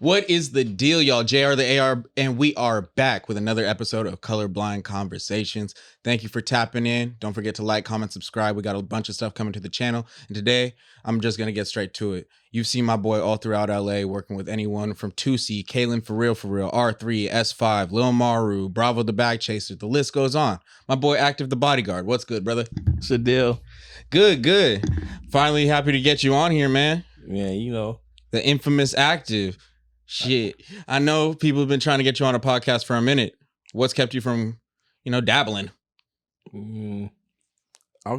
What is the deal, y'all? JR the AR, and we are back with another episode of Colorblind Conversations. Thank you for tapping in. Don't forget to like, comment, subscribe. We got a bunch of stuff coming to the channel. And today, I'm just going to get straight to it. You've seen my boy all throughout LA working with anyone from 2C, Kalen For Real, R3, S5, Lil Maru, Bravo the Bag Chaser. The list goes on. My boy Active The Bodyguard. What's good, brother? It's a deal. Good. Finally happy to get you on here, man. Yeah, you know. The infamous Active. Shit. I know people have been trying to get you on a podcast for a minute. What's kept you from, dabbling? I'm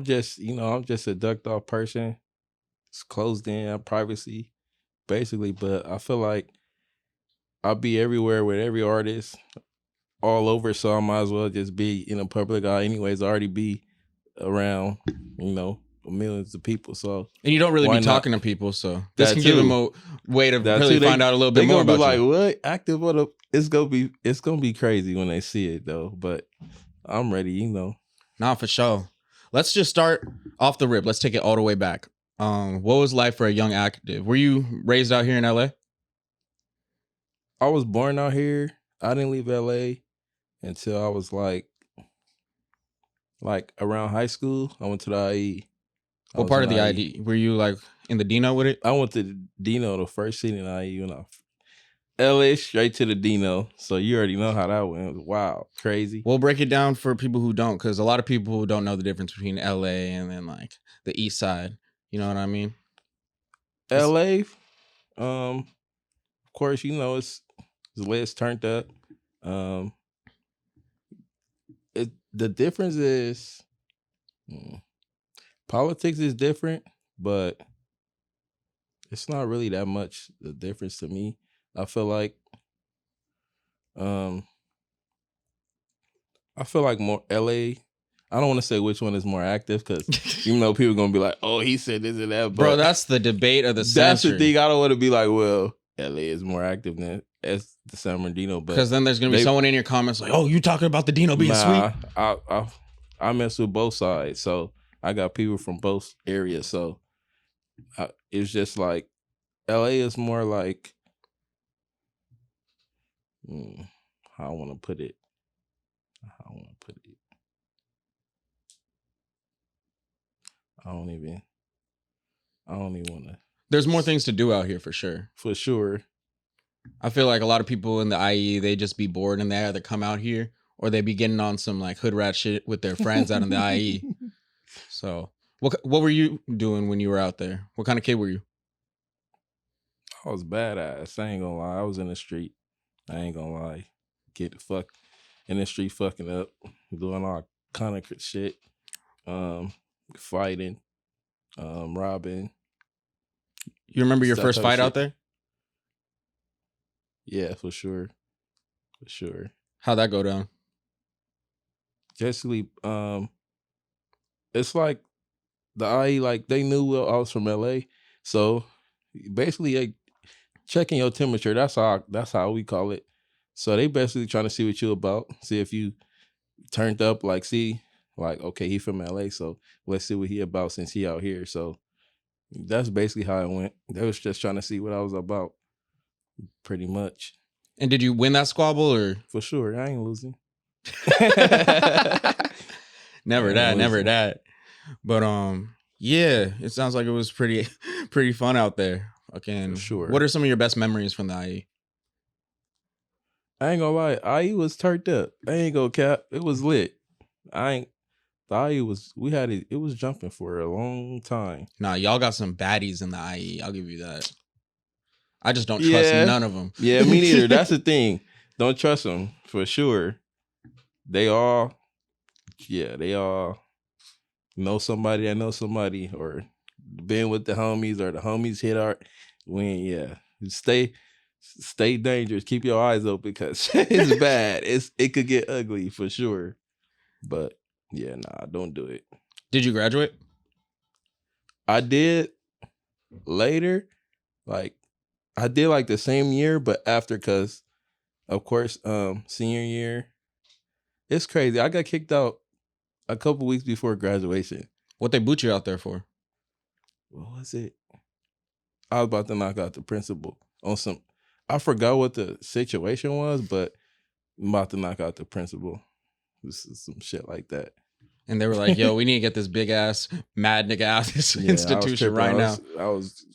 just a ducked off person. It's closed in privacy, basically. But I feel like I'll be everywhere with every artist all over. So I might as well just be in a public eye anyways. I already be around, millions of people. So and you don't really be talking to people, so this can give them a way to really find out a little bit more about you. They're gonna be like, what? Active? What? It's gonna be crazy when they see it though. But I'm ready, Nah, for sure. Let's just start off the rip. Let's take it all the way back. What was life for a young Active? Were you raised out here in LA? I was born out here. I didn't leave LA until I was like around high school. I went to the IE. What part of the IE? Were you like in the Dino with it? I went to Dino the first scene in IE when LA straight to the Dino. So you already know how that went. It was wild, crazy. We'll break it down for people who don't, because a lot of people don't know the difference between LA and then like the East Side. You know what I mean? LA, of course, it's the way it's turned up. The difference is politics is different, but it's not really that much the difference to me. I feel like more LA. I don't want to say which one is more active because people are gonna be like, "Oh, he said this and that." But bro, that's the debate of the century. That's the thing. I don't want to be like, "Well, LA is more active than the San Bernardino," but because then there's gonna be someone in your comments like, "Oh, you talking about the Dino being sweet?" I mess with both sides, so I got people from both areas. So it's just like LA is more like how I want to put it. I don't even want to. There's more things to do out here for sure. For sure. I feel like a lot of people in the IE, they just be bored and they either come out here or they be getting on some like hood rat shit with their friends out in the IE. So what were you doing when you were out there? What kind of kid were you? I was badass. I ain't gonna lie. I was in the street. I ain't gonna lie. Get the fuck in the street fucking up. Doing all kind of shit. Fighting. Robbing. You remember your first fight out there? Yeah, for sure. How'd that go down? Basically, it's like the IE, like they knew I was from LA, so basically, like, checking your temperature. That's how we call it. So they basically trying to see what you about, see if you turned up. Like, see, like, okay, he from LA, so let's see what he about since he out here. So that's basically how it went. They was just trying to see what I was about, pretty much. And did you win that squabble or? For sure, I ain't losing. Never that. But yeah, it sounds like it was pretty fun out there. Okay, for sure. What are some of your best memories from the IE? I ain't gonna lie, IE was turned up. I ain't gonna cap. It was lit. The IE was, we had it. It was jumping for a long time. Nah, y'all got some baddies in the IE. I'll give you that. I just don't trust none of them. Yeah, me neither. That's the thing. Don't trust them for sure. They all know somebody that knows somebody, or been with the homies, or the homies hit our when. Yeah, stay dangerous. Keep your eyes open because it's bad. It could get ugly for sure. But yeah, nah, don't do it. Did you graduate? I did later, like I did like the same year, but after, because of course, senior year, it's crazy. I got kicked out a couple weeks before graduation. What they boot you out there for? What was it? I was about to knock out the principal on some. I forgot what the situation was, but I'm about to knock out the principal. This is some shit like that. And they were like, "Yo, we need to get this big ass mad nigga out of this institution right now." I was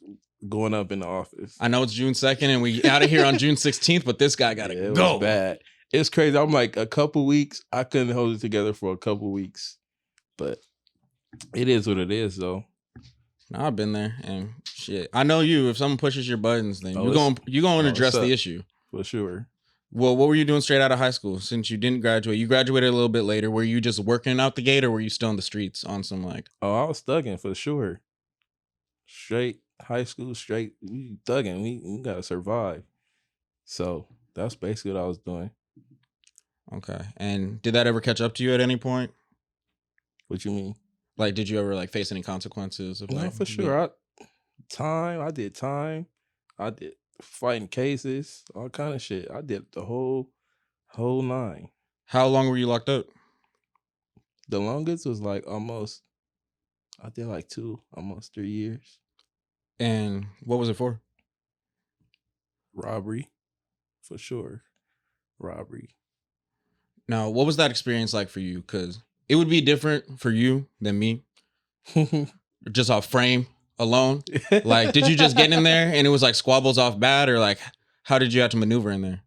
going up in the office. I know it's June 2nd and we out of here on June 16th, but this guy gotta It go. was bad. It's crazy. I'm like a couple weeks. I couldn't hold it together for a couple weeks, but it is what it is, though. No, I've been there and shit. I know you. If someone pushes your buttons, then you it's- going to address the issue. For sure. Well, what were you doing straight out of high school since you didn't graduate? You graduated a little bit later. Were you just working out the gate or were you still in the streets on some like? Oh, I was thugging for sure. Straight high school, straight we thugging. We gotta survive. So that's basically what I was doing. Okay. And did that ever catch up to you at any point? What you mean? Like, did you ever like face any consequences of No, like? for sure. I did time. I did fighting cases, all kind of shit. I did the whole nine. How long were you locked up? The longest was like I did like almost 3 years. And what was it for? Robbery, for sure. Robbery. Now, what was that experience like for you? Because it would be different for you than me. Just off frame alone. Like, did you just get in there and it was like squabbles off bat, or like, how did you have to maneuver in there?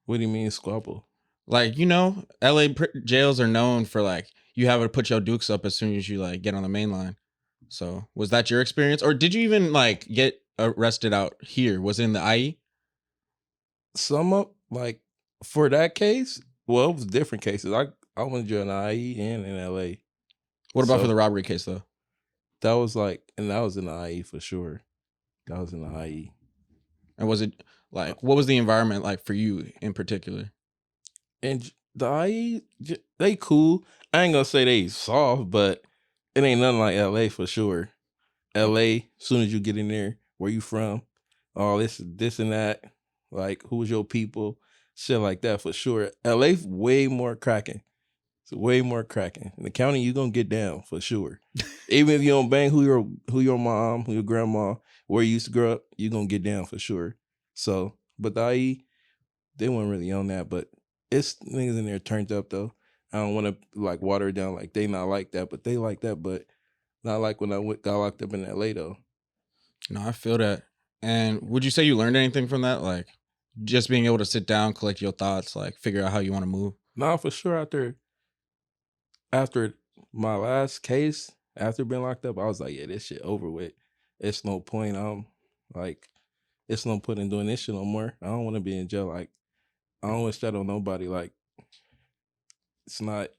What do you mean squabble? Like, you know, LA jails are known for like, you have to put your dukes up as soon as you like get on the main line. So was that your experience? Or did you even like get arrested out here? Was it in the IE? Some of like for that case, well, it was different cases. I went to jail in IE and in LA. What about for the robbery case though? That was that was in the IE for sure. That was in the IE. And was it like, what was the environment like for you in particular? And the IE, they cool. I ain't gonna say they soft, but it ain't nothing like LA for sure. LA, soon as you get in there, where you from? Oh, this and that. Like, who's your people? Shit like that for sure. LA way more cracking. It's way more cracking. In the county, you gonna get down for sure. Even if you don't bang who your mom, who your grandma, where you used to grow up, you gonna get down for sure. So, but the IE, they weren't really on that, but it's niggas in there turned up though. I don't want to like water it down like they not like that, but they like that, but not like when I got locked up in LA though. No, I feel that. And would you say you learned anything from that? Like just being able to sit down, collect your thoughts, like figure out how you want to move? Nah, for sure. After my last case, after being locked up, I was like, yeah, this shit over with. It's no point. Like, it's no point in doing this shit no more. I don't want to be in jail. Like, I don't wish that on nobody. Like, it's not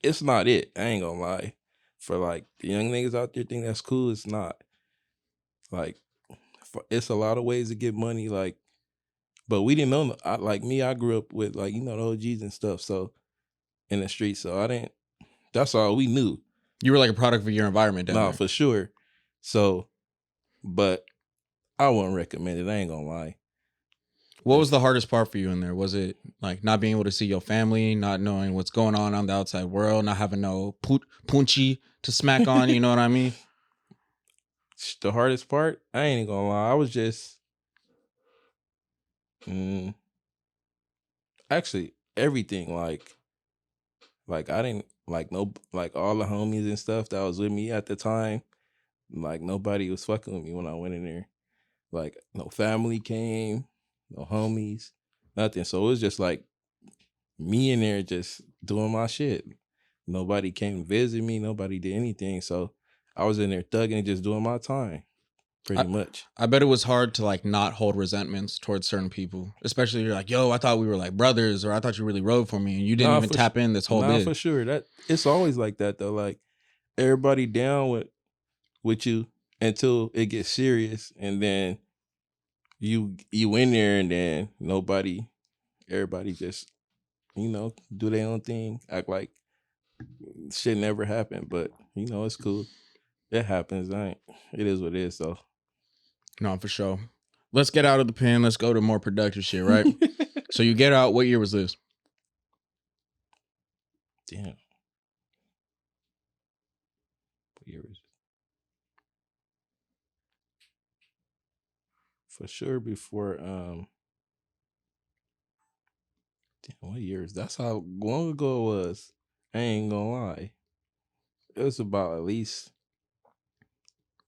it. I ain't gonna lie. For like the young niggas out there think that's cool, it's not. Like, it's a lot of ways to get money. Like, but we didn't know. Like me, I grew up with like, you know, the OGs and stuff. So in the streets, so I didn't. That's all we knew. You were like a product of your environment down there. For sure. So, but I wouldn't recommend it. I ain't gonna lie. What was the hardest part for you in there? Was it like not being able to see your family, not knowing what's going on the outside world, not having no punchy to smack on? You know what I mean? The hardest part, I ain't gonna lie. I was just, actually everything. Like I didn't like all the homies and stuff that was with me at the time. Like nobody was fucking with me when I went in there. Like no family came, no homies, nothing. So it was just like me in there just doing my shit. Nobody came to visit me. Nobody did anything. So I was in there thugging, just doing my time, pretty much. I bet it was hard to like not hold resentments towards certain people, especially if you're like, yo, I thought we were like brothers, or I thought you really rode for me, and you didn't even tap in this whole bit. For sure. That it's always like that though. Like everybody down with you until it gets serious, and then you in there, and then everybody just, you know, do their own thing, act like shit never happened. But you know, it's cool. It happens. It is what it is though. No, for sure. Let's get out of the pen. Let's go to more productive shit, right? So you get out. What year was this? Damn. What year was it? for sure before damn, what years? That's how long ago it was. I ain't gonna lie. It was about at least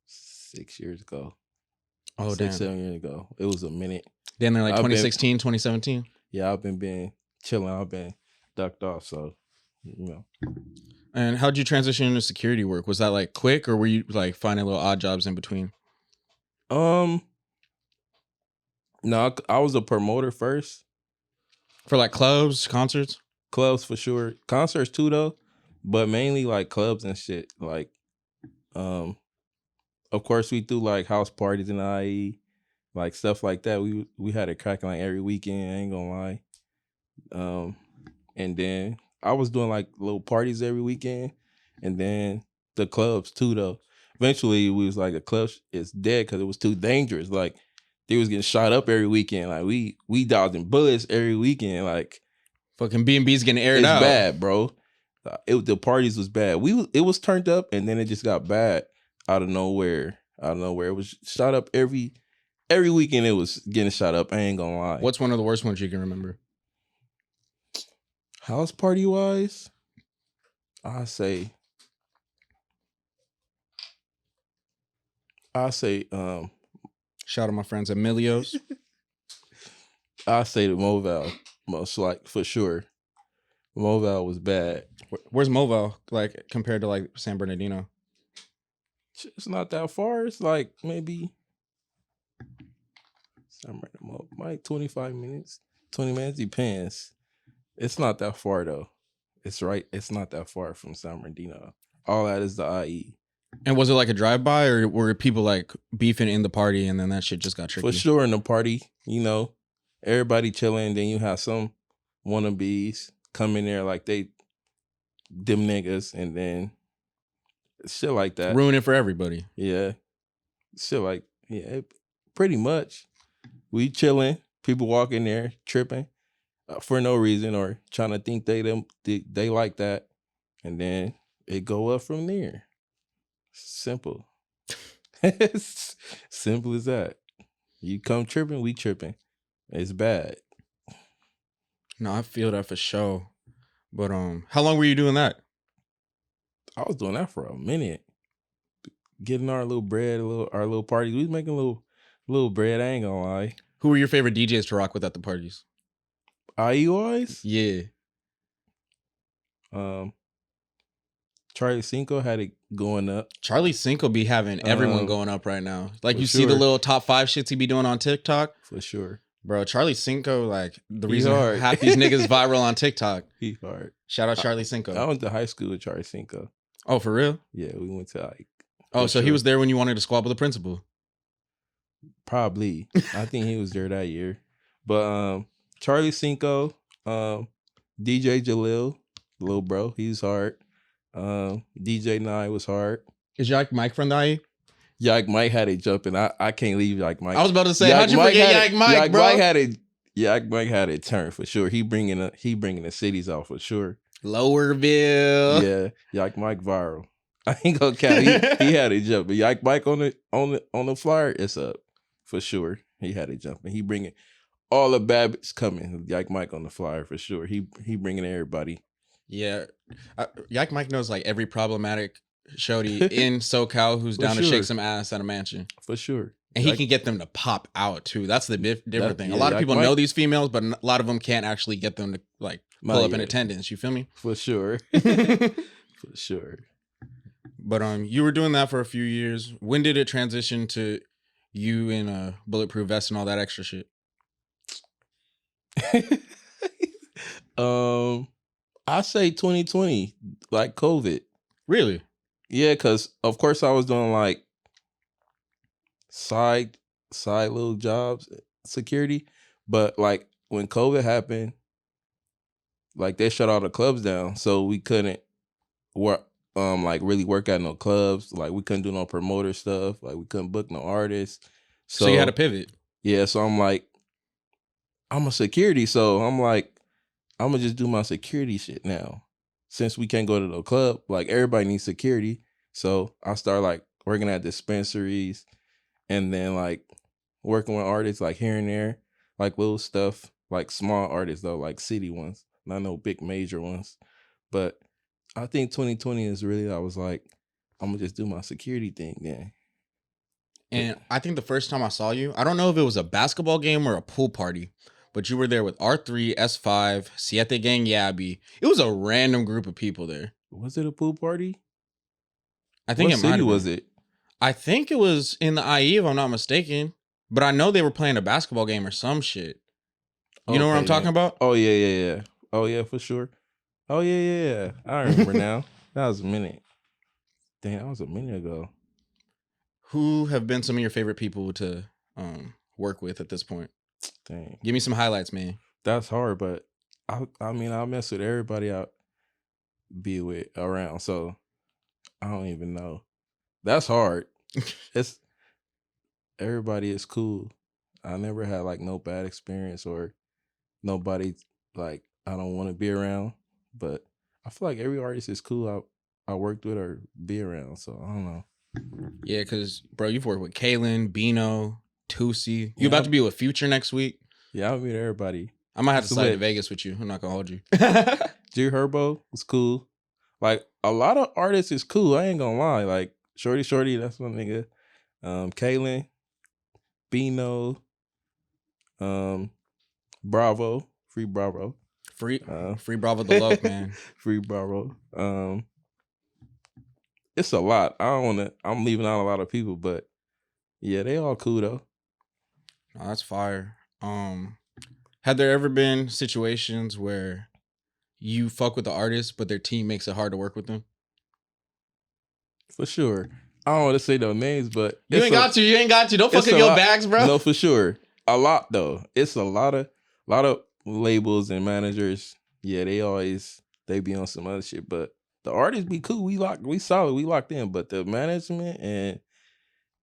6 years ago. Oh, 6, damn. 7 years ago. It was a minute. Then they're like I've been- 2016, 2017. Yeah, I've been chilling. I've been ducked off. So, you know. And how'd you transition into security work? Was that like quick, or were you like finding little odd jobs in between? No, I was a promoter first. For like clubs, concerts? Clubs for sure. Concerts too though. But mainly like clubs and shit. Like, of course we do like house parties in the IE, like stuff like that. We had it cracking like every weekend, I ain't gonna lie. And then I was doing like little parties every weekend, and then the clubs too though. Eventually we was like, the club is dead because it was too dangerous. Like they was getting shot up every weekend. Like we dodging bullets every weekend. Like Fucking B&B's getting aired it's out. bad, bro. The parties was bad. It was turned up, and then it just got bad out of nowhere. It was shot up every weekend. It was getting shot up. I ain't gonna lie. What's one of the worst ones you can remember? House party wise? I say Shout out my friends at Emilio's. I say the Moval, most like for sure. Moval was bad. Where's Moval like compared to like San Bernardino? It's not that far. It's like maybe like 25 minutes, 20 minutes, depends. It's not that far though. It's not that far from San Bernardino. All that is the IE. And was it like a drive-by, or were people like beefing in the party and then that shit just got tricky? For sure in the party, you know, everybody chilling. Then you have some wannabes come in there like they them niggas, and then shit like that. Ruin it for everybody. Yeah. Shit like, pretty much. We chilling. People walk in there tripping for no reason, or trying to think they like that. And then it go up from there. Simple. Simple as that. You come tripping, we tripping. It's bad. No, I feel that for sure. But how long were you doing that? I was doing that for a minute. Getting our little bread, our little parties. We was making little bread, I ain't gonna lie. Who were your favorite DJs to rock with at the parties? IE wise? Yeah. Charlie Cinco had it going up. Charlie Cinco be having everyone going up right now. Like you see the sure. little top 5 shits he be doing on TikTok. For sure. Bro, Charlie Cinco, like the He reason hard. half these niggas viral on TikTok. He hard. Shout out Charlie Cinco. I went to high school with Charlie Cinco. Oh, for real? Yeah, we went to like. Oh, for so he sure. was there when you wanted to squabble the principal. Probably. I think he was there that year. But Charlie Cinco, DJ Jalil, little bro, he's hard. DJ Nye was hard. Is Yak Mike from the IE? Yak Mike had it jumping. I can't leave Yak Mike. I was about to say, how'd you forget Yak Mike, bro? Yak Mike had it turned for sure. He bringing the cities out for sure. Lowerville. Yeah, Yak Mike viral. I ain't gonna count. He had it jumping. Yak Mike on the flyer, it's up for sure. He had it jumping. He bringing all the bad bitches coming. Yak Mike on the flyer for sure. He bringing everybody. Yeah, Yak Mike knows like every problematic shorty in SoCal who's For down to sure. shake some ass at a mansion, For sure. and he can get them to pop out too. That's the different thing. A lot of Yak people Mike- know these females, but a lot of them can't actually get them to like pull Not up in yet. attendance. You feel me? For sure. For sure. But you were doing that for a few years. When did it transition to you in a bulletproof vest and all that extra shit? I say 2020, like COVID. Really? Yeah, because of course I was doing like side little jobs, security. But like when COVID happened, like they shut all the clubs down. So we couldn't work like really work at no clubs. Like we couldn't do no promoter stuff. Like we couldn't book no artists. So you had to pivot. Yeah, so I'm like, I'm a security, so I'm like, I'm gonna just do my security shit now. Since we can't go to the club, like everybody needs security. So I start like working at dispensaries, and then like working with artists like here and there, like little stuff, like small artists though, like city ones, not no big major ones. But I think 2020 is really, I was like, I'm gonna just do my security thing then. And I think the first time I saw you, I don't know if it was a basketball game or a pool party, but you were there with R3, S5, Siete Gang Yabby. It was a random group of people there. Was it a pool party? I think What it might city have was been. it? I think it was in the IE, if I'm not mistaken. But I know they were playing a basketball game or some shit. You know what I'm talking about? Oh yeah. Oh yeah, for sure. Oh yeah. I remember now. That was a minute. Damn, that was a minute ago. Who have been some of your favorite people to work with at this point? Dang, Give me some highlights, man. that's hard, but I mean, I mess with everybody I be with around, so I don't even know. That's hard. It's everybody is cool. I never had like no bad experience or nobody like I don't want to be around, but I feel like every artist is cool I worked with or be around, so I don't know. Yeah, because, bro, you've worked with Kalen, Bino, Tusi. You Yeah, about to be with Future next week? Yeah, I meet everybody. I might have to It's slide to lit. Vegas with you. I'm not going to hold you. G Herbo was cool. Like a lot of artists is cool. I ain't gonna lie. Like Shorty, that's my nigga. Kalen, Bino, Bravo, Free Bravo. Free Bravo the Love, man. Free Bravo. It's a lot. I'm leaving out a lot of people, but yeah, they all cool though. Oh, that's fire. Had there ever been situations where you fuck with the artist, but their team makes it hard to work with them? For sure. I don't want to say no names, but You ain't got to. Don't fuck it's up a your lot- bags, bro. No, for sure. A lot though. It's a lot of labels and managers. Yeah, they be on some other shit, but the artists be cool. We solid. We locked in, but the management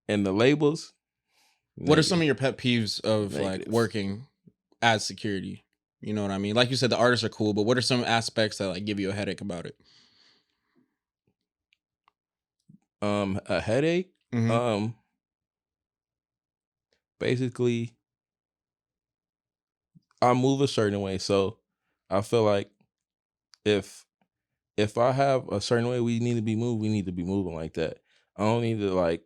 and the labels. What are some of your pet peeves of like Negative. working as security? You know what I mean? Like you said, the artists are cool, but what are some aspects that like give you a headache about it? A headache? Mhm. Basically I move a certain way. So I feel like if I have a certain way we need to be moving like that. I don't need to like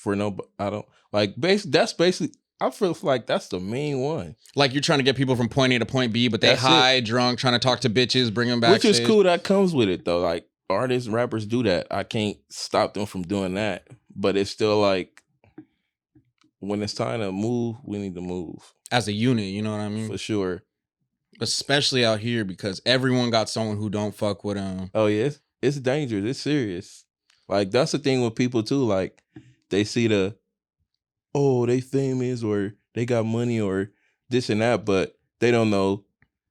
I don't like that's basically I feel like that's the main one. Like you're trying to get people from point A to point B, but they That's it. high, drunk, trying to talk to bitches, bring them backstage. Which is cool, that comes with it though. Like artists, rappers do that. I can't stop them from doing that. But it's still like when it's time to move, we need to move. As a unit, you know what I mean? For sure. Especially out here because everyone got someone who don't fuck with them. Oh yeah, it's dangerous. It's serious. Like that's the thing with people too. Like they see they famous or they got money or this and that, but they don't know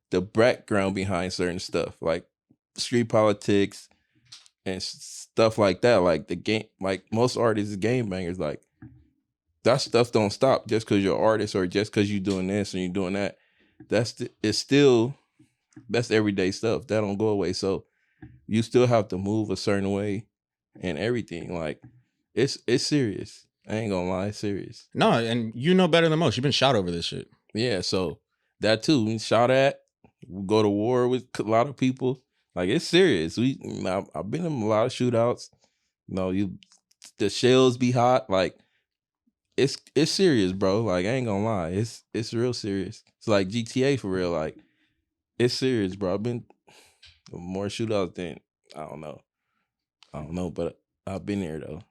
the background behind certain stuff, like street politics and stuff like that. Like the game, like most artists, game bangers. Like that stuff don't stop just because you're an artist or just because you're doing this and you're doing that. That's everyday stuff that don't go away. So you still have to move a certain way and everything. Like it's serious. I ain't gonna lie, it's serious. No, and you know better than most. You've been shot over this shit. Yeah, so that too. We shot at. We go to war with a lot of people. Like it's serious. I've been in a lot of shootouts. The shells be hot. Like it's serious, bro. Like I ain't gonna lie, it's real serious. It's like GTA for real. Like it's serious, bro. I've been more shootouts than I don't know, but I've been there though.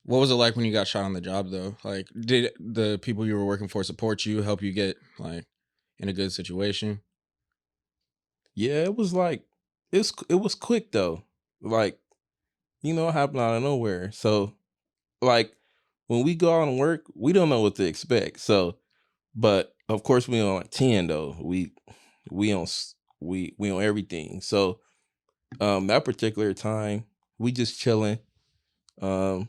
What was it like when you got shot on the job though? Like, did the people you were working for support you, help you get like in a good situation? Yeah, it was like it was quick though. Like, it happened out of nowhere. So like when we go out and work, we don't know what to expect. So, but of course we on like 10 though. We on everything. So that particular time, we just chilling. To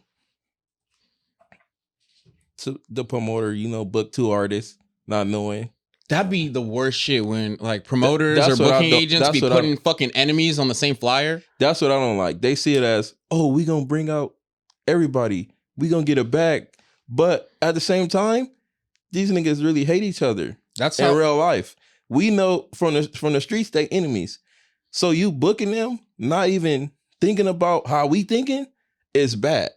the promoter, book 2 artists, not knowing. That'd be the worst shit when like promoters That's or what I booking don't- agents that's be what I- putting fucking enemies on the same flyer. That's what I don't like. They see it as, oh, we gonna bring out everybody. We gonna get a bag. But at the same time, these niggas really hate each other. That's in how real life. We know from the streets they enemies. So you booking them, not even thinking about how we thinking, is bad.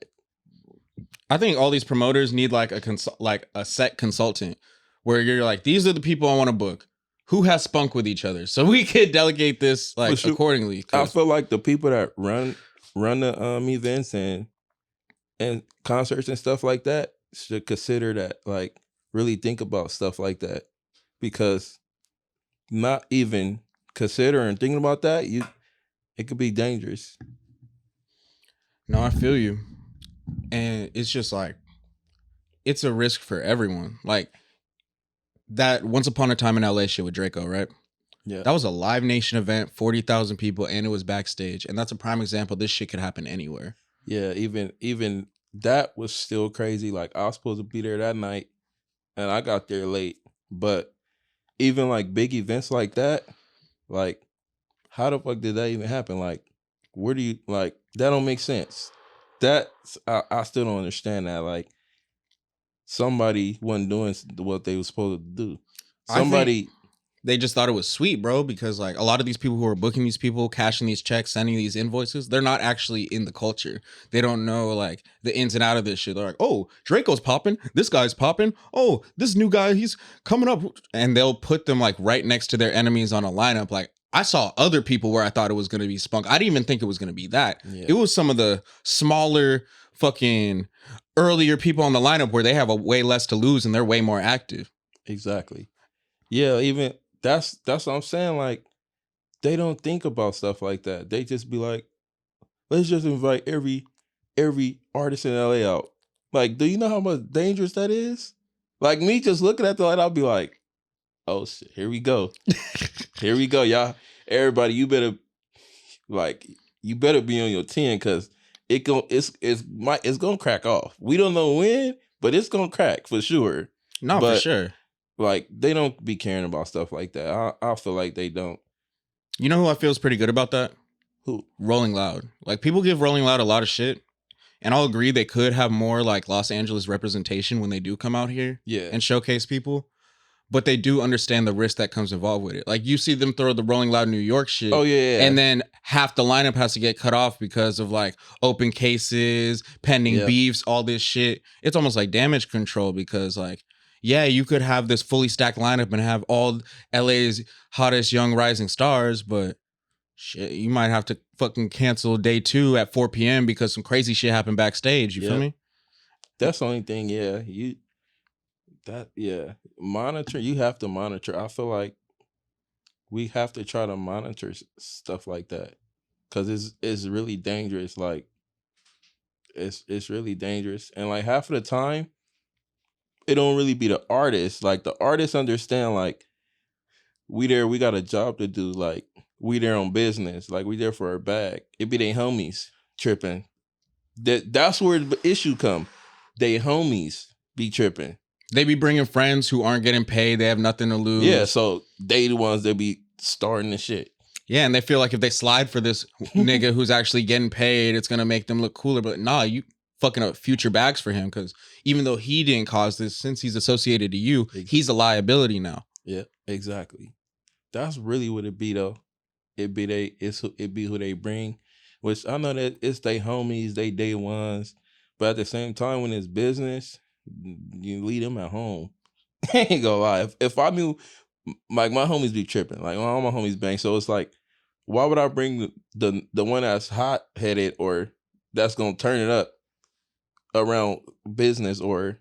I think all these promoters need like a set consultant where you're like, these are the people I want to book. Who has spunk with each other, so we could delegate this like sure. accordingly. I feel like the people that run the events and concerts and stuff like that should consider that, like really think about stuff like that, because not even considering thinking about that, it could be dangerous. No, I feel you, and it's just like it's a risk for everyone. Like that Once Upon a Time in LA shit with Draco, right? Yeah, That was a Live Nation event, 40,000 people, and it was backstage. And that's a prime example. This shit could happen anywhere. yeah. Even that was still crazy. Like I was supposed to be there that night, and I got there late. But even like big events like that, like how the fuck did that even happen? Like, where do you like that? Don't make sense. I still don't understand that. Like somebody wasn't doing what they were supposed to do. Somebody. They just thought it was sweet, bro, because like a lot of these people who are booking these people, cashing these checks, sending these invoices, they're not actually in the culture. They don't know like the ins and out of this shit. They're like, oh, Draco's popping. This guy's popping. Oh, this new guy, he's coming up. And they'll put them like right next to their enemies on a lineup. Like I saw other people where I thought it was going to be Spunk. I didn't even think it was going to be that. Yeah. It was some of the smaller fucking earlier people on the lineup where they have a way less to lose and they're way more active. Exactly. Yeah, even that's what I'm saying. Like, they don't think about stuff like that. They just be like, let's just invite every artist in LA out. Like, do you know how much dangerous that is? Like me just looking at the light, I'll be like, oh shit, here we go. Here we go, y'all. Everybody, you better be on your 10 because it's gonna crack off. We don't know when, but it's gonna crack for sure. No, for sure. Like, they don't be caring about stuff like that. I feel like they don't. You know who I feel is pretty good about that? Who? Rolling Loud. Like, people give Rolling Loud a lot of shit. And I'll agree they could have more, like, Los Angeles representation when they do come out here and showcase people. But they do understand the risk that comes involved with it. Like, you see them throw the Rolling Loud New York shit. Oh, yeah. And then half the lineup has to get cut off because of, like, open cases, pending beefs, all this shit. It's almost like damage control because, like, yeah, you could have this fully stacked lineup and have all LA's hottest young rising stars, but shit, you might have to fucking cancel day 2 at 4 p.m. because some crazy shit happened backstage. You feel me? That's the only thing, monitor. You have to monitor. I feel like we have to try to monitor stuff like that because it's really dangerous. Like, it's really dangerous, and like half of the time, it don't really be the artist. Like, the artists understand, like, we got a job to do. Like, we there on business. Like, we there for our bag. It be they homies tripping. That's where the issue come. They homies be tripping. They be bringing friends who aren't getting paid. They have nothing to lose. Yeah, so they the ones that be starting the shit. Yeah, and they feel like if they slide for this nigga who's actually getting paid, it's gonna make them look cooler. But nah, you fucking up future bags for him because even though he didn't cause this, since he's associated to you, he's a liability now. Yeah, exactly. That's really what it be though. It be who they bring, which I know that it's they homies, they day ones, but at the same time, when it's business, you leave them at home. I ain't gonna lie. If I knew, like, my homies be tripping, like all my homies bang, so it's like, why would I bring the one that's hot headed or that's gonna turn it up around business or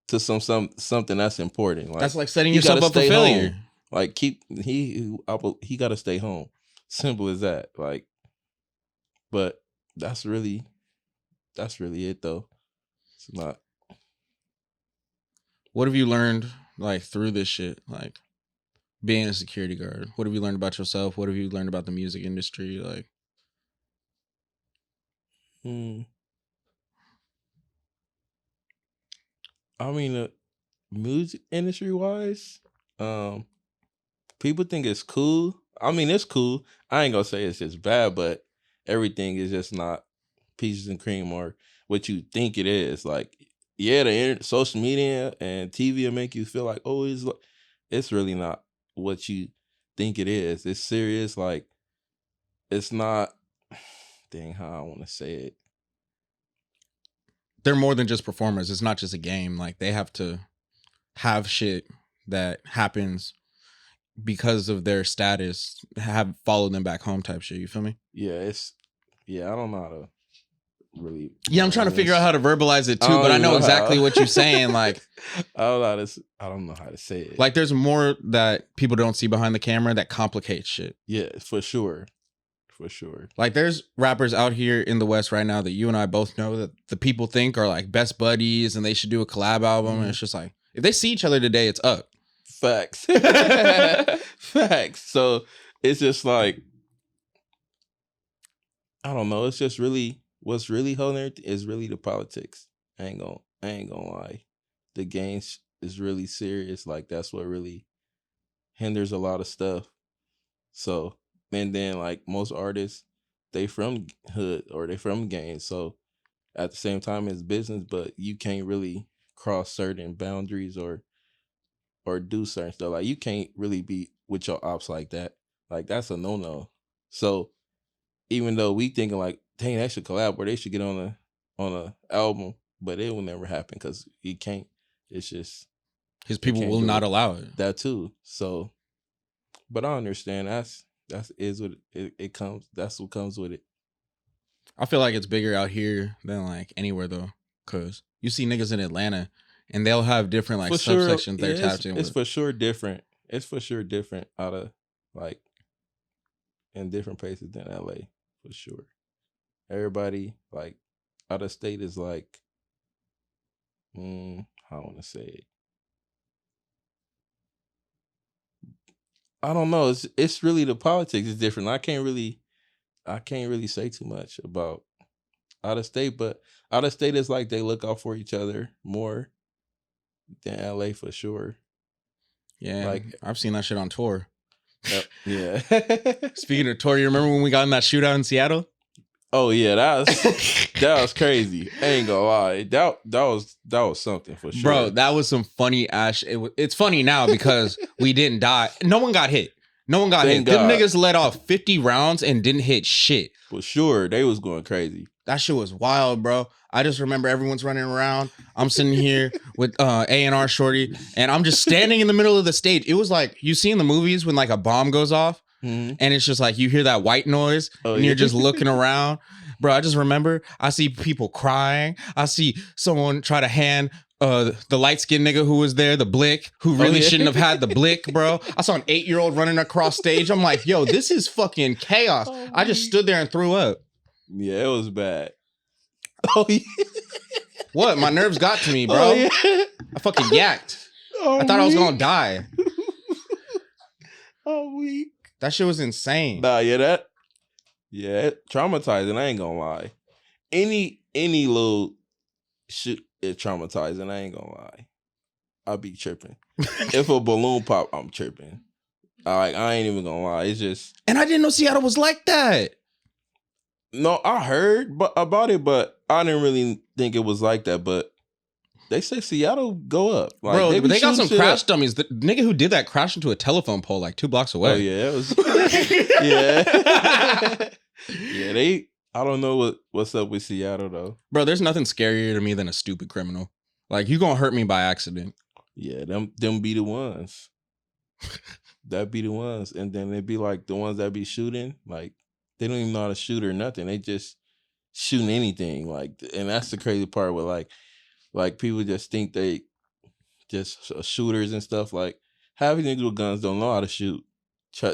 to something that's important? Like, that's like setting yourself up for failure. Home. Like, he got to stay home. Simple as that. Like, but that's really it though. It's not. What have you learned, like, through this shit? Like, being a security guard. What have you learned about yourself? What have you learned about the music industry? Like, I mean, music industry wise, people think it's cool. I mean, it's cool. I ain't gonna say it's just bad, but everything is just not peaches and cream or what you think it is. Like, the social media and TV will make you feel like, oh, it's really not what you think it is. It's serious. Like, it's not. Dang, how I want to say it. They're more than just performers. It's not just a game. Like, they have to have shit that happens because of their status have followed them back home type shit. You feel me? Yeah, I don't know how to really. Yeah, I'm trying to figure out how to verbalize it too, but I know exactly what you're saying. Like, I don't know how to say it. Like, there's more that people don't see behind the camera that complicates shit. Yeah, for sure. For sure. Like, there's rappers out here in the West right now that you and I both know that the people think are like best buddies and they should do a collab album. And it's just like, if they see each other today, it's up. Facts. Facts. So it's just like, I don't know. It's just really, what's really holding it is really the politics. I ain't gonna lie. The game is really serious. Like, that's what really hinders a lot of stuff. So, and then like most artists, they from hood or they from gang. So at the same time it's business, but you can't really cross certain boundaries or do certain stuff. Like, you can't really be with your ops like that. Like, that's a no-no. So even though we thinking like, dang, they should collab or they should get on a album, but it will never happen because he can't. It's just his people will not allow it. That too. So, but I understand that's what it comes. That's what comes with it. I feel like it's bigger out here than like anywhere though, cause you see niggas in Atlanta and they'll have different like subsections they're tapped in with. It's for sure different. It's for sure different out of like in different places than LA for sure. Everybody like out of state is like, how I want to say it. I don't know. It's really the politics is different. I can't really say too much about out of state, but out of state is like they look out for each other more than LA for sure. Yeah, like I've seen that shit on tour. Yeah. Speaking of tour, you remember when we got in that shootout in Seattle? Oh yeah, that was crazy. I ain't gonna lie. That was something for sure. Bro, that was some funny ass. It's funny now because we didn't die. No one got hit. No one got hit. Them niggas let off 50 rounds and didn't hit shit. For sure. They was going crazy. That shit was wild, bro. I just remember everyone's running around. I'm sitting here with A&R Shorty, and I'm just standing in the middle of the stage. It was like, you see in the movies when like a bomb goes off, and it's just like you hear that white noise, and you're just looking around. Bro, I just remember I see people crying. I see someone try to hand the light-skinned nigga who was there the blick, who really shouldn't have had the blick, bro. I saw an 8-year-old running across stage. I'm like, yo, this is fucking chaos. I just stood there and threw up. Yeah, it was bad. Oh, yeah. What? My nerves got to me, bro. Oh, yeah. I fucking yacked. I thought I was gonna die. Oh, weak. That shit was insane. Nah, traumatizing. I ain't gonna lie. Any little shit is traumatizing. I ain't gonna lie. I'll be tripping. If a balloon pop, I'm tripping. I ain't even gonna lie. It's just. And I didn't know Seattle was like that. No, I heard about it, but I didn't really think it was like that. But they say Seattle go up. Like, bro, they got some crash dummies. The nigga who did that crashed into a telephone pole like 2 blocks away. Oh, yeah. It was, yeah. Yeah, I don't know what's up with Seattle, though. Bro, there's nothing scarier to me than a stupid criminal. Like, you gonna hurt me by accident. Yeah, them be the ones. That be the ones. And then they be like the ones that be shooting, like, they don't even know how to shoot or nothing. They just shooting anything. Like, and that's the crazy part with like people just think they just shooters and stuff. Like, half of niggas with guns don't know how to shoot.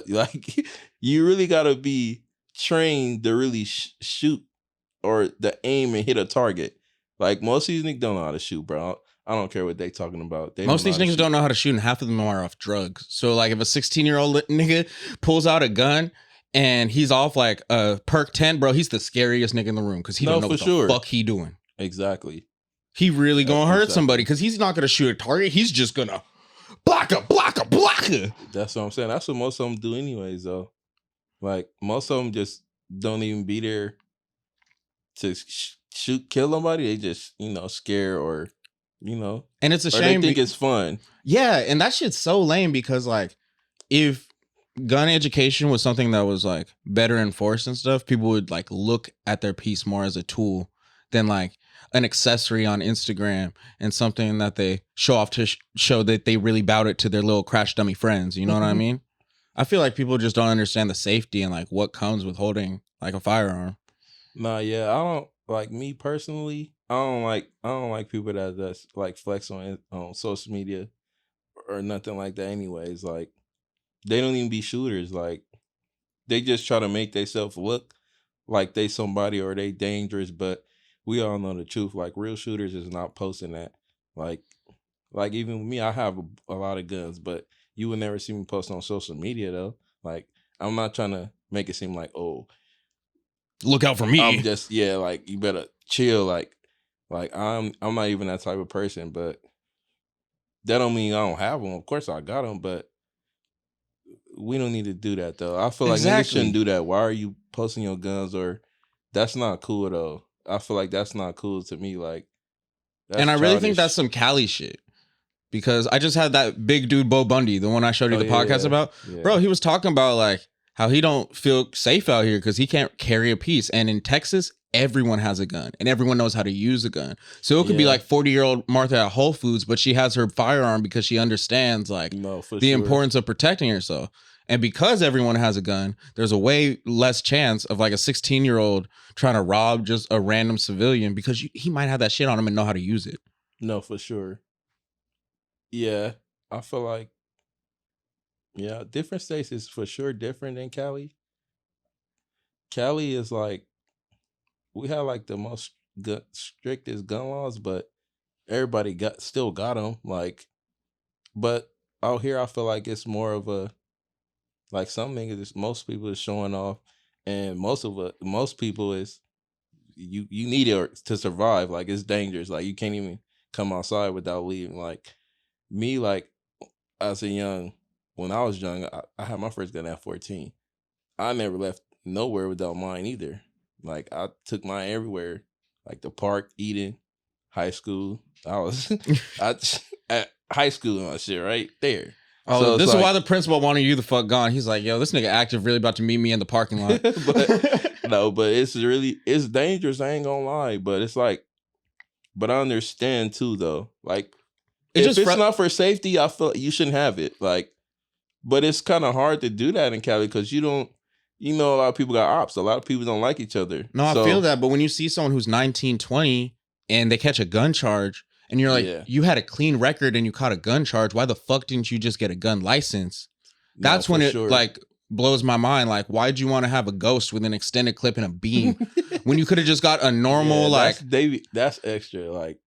Like, you really gotta be trained to really shoot or the aim and hit a target. Like, most of these niggas don't know how to shoot, bro. I don't care what they talking about. Most of these niggas don't know how to shoot, and half of them are off drugs. So, like, if a 16-year-old nigga pulls out a gun and he's off like a perk 10, bro, he's the scariest nigga in the room because he don't know what the fuck he doing. Exactly. He really gonna hurt somebody because he's not gonna shoot a target. He's just gonna blocker. That's what I'm saying. That's what most of them do anyways, though. Like, most of them just don't even be there to kill somebody. They just, scare or you know, and it's a or shame. They think it's fun. Yeah, and that shit's so lame because like if gun education was something that was like better enforced and stuff, people would like look at their piece more as a tool than like an accessory on Instagram and something that they show off to show that they really bout it to their little crash dummy friends. You know what I mean? I feel like people just don't understand the safety and like what comes with holding like a firearm. Nah, yeah, I don't like me personally. I don't like people that's like flex on social media or nothing like that. Anyways, like they don't even be shooters. Like they just try to make themselves look like they somebody or they dangerous. But we all know the truth. Like real shooters is not posting that. Like even with me, I have a lot of guns, but you would never see me post on social media though. Like I'm not trying to make it seem like, oh, look out for me. I'm just like you better chill. Like I'm not even that type of person, but that don't mean I don't have them. Of course I got them, but we don't need to do that though. I feel like niggas shouldn't do that. Why are you posting your guns? Or that's not cool though. I feel like that's not cool to me. Like, and I really think that's some Cali shit. Because I just had that big dude Bo Bundy, the one I showed you the podcast about. Yeah. Bro, he was talking about like how he don't feel safe out here because he can't carry a piece. And in Texas, everyone has a gun and everyone knows how to use a gun. So it could be like 40-year-old Martha at Whole Foods, but she has her firearm because she understands like the importance of protecting herself. And because everyone has a gun, there's a way less chance of like a 16-year-old trying to rob just a random civilian because he might have that shit on him and know how to use it. No, for sure. Yeah, I feel like, different states is for sure different than Cali. Cali is like, we have like the most strictest gun laws, but everybody still got them. Like, but out here, I feel like it's more of a, like some niggas, most people is showing off, and most people is, you need it to survive. Like it's dangerous. Like you can't even come outside without leaving. Like me, like as a young, when I was young, I had my first gun at 14. I never left nowhere without mine either. Like I took mine everywhere, like the park, Eden, high school. I was at high school and shit right there. Oh, so this is like, why the principal wanted you the fuck gone. He's like, yo, this nigga Active really about to meet me in the parking lot. but it's dangerous. I ain't gonna lie, but it's like, but I understand too though. Like if it's not for safety, I feel you shouldn't have it. Like, but it's kind of hard to do that in Cali because you know, a lot of people got ops. A lot of people don't like each other. No, I feel that. But when you see someone who's 19, 20 and they catch a gun charge and you're like, you had a clean record and you caught a gun charge. Why the fuck didn't you just get a gun license? That's when it like blows my mind. Like, why'd you want to have a ghost with an extended clip and a beam when you could have just got a normal that's extra. Like,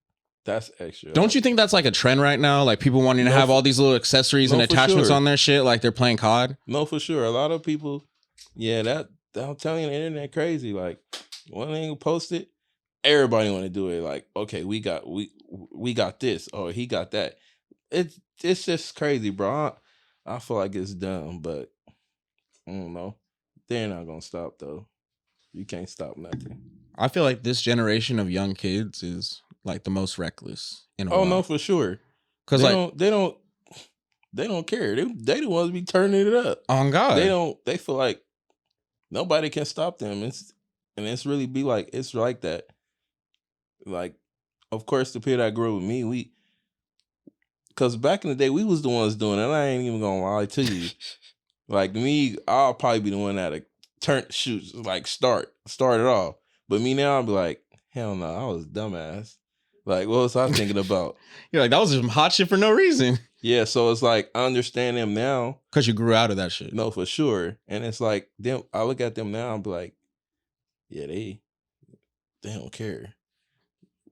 that's extra. Don't you think that's like a trend right now? Like people wanting to have all these little accessories and attachments on their shit like they're playing COD? No, for sure. A lot of people, that I'm telling you, the internet crazy. Like one thing posted, everybody want to do it. Like, okay, we got this. Oh, he got that. It's just crazy, bro. I feel like it's dumb, but I don't know. They're not gonna stop though. You can't stop nothing. I feel like this generation of young kids is like the most reckless in a while. No, for sure. Because they don't care. They the ones be turning it up. On God. They feel like nobody can stop them. It's really be like, it's like that. Like, of course, the people that grew up with me, because back in the day, we was the ones doing it. And I ain't even gonna lie to you. Like me, I'll probably be the one that start it off. But me now, I'll be like, hell no, I was dumbass. Like, what was I thinking about? You're like, that was some hot shit for no reason. Yeah, so it's like, I understand them now. Because you grew out of that shit. No, for sure. And it's like, I look at them now and be like, yeah, they don't care.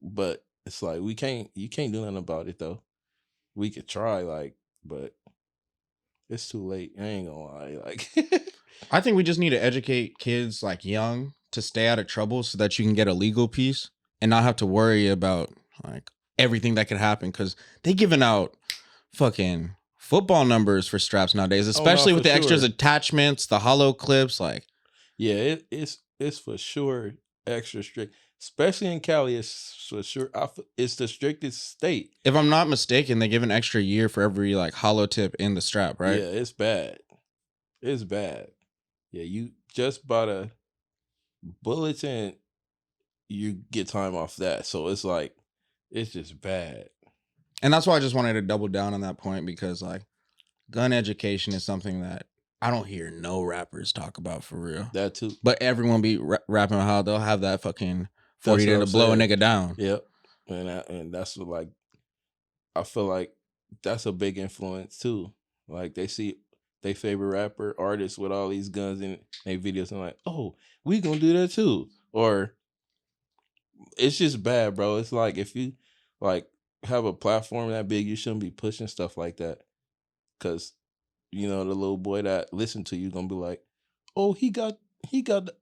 But it's like, you can't do nothing about it though. We could try, like, but it's too late. I ain't gonna lie. Like, I think we just need to educate kids like young to stay out of trouble so that you can get a legal piece and not have to worry about like everything that could happen, because they giving out fucking football numbers for straps nowadays, especially with the extras attachments, the hollow clips. Like, yeah, it's for sure extra strict. especially in Cali, it's for sure. It's the strictest state. If I'm not mistaken, they give an extra year for every like hollow tip in the strap, right? Yeah, it's bad. It's bad. Yeah, you just bought a bulletin, you get time off that. So it's like, it's just bad. And that's why I just wanted to double down on that point, because like gun education is something that I don't hear no rappers talk about for real. That too. But everyone be rapping about how they'll have that fucking 40 to blow a nigga down. Yep. And that's what, like, I feel like that's a big influence too. Like they see they favorite rapper artists with all these guns in their videos and like, oh, we gonna do that too. Or it's just bad, bro. It's like if you like have a platform that big, you shouldn't be pushing stuff like that. Cause you know, the little boy that listen to you gonna be like, oh, he got the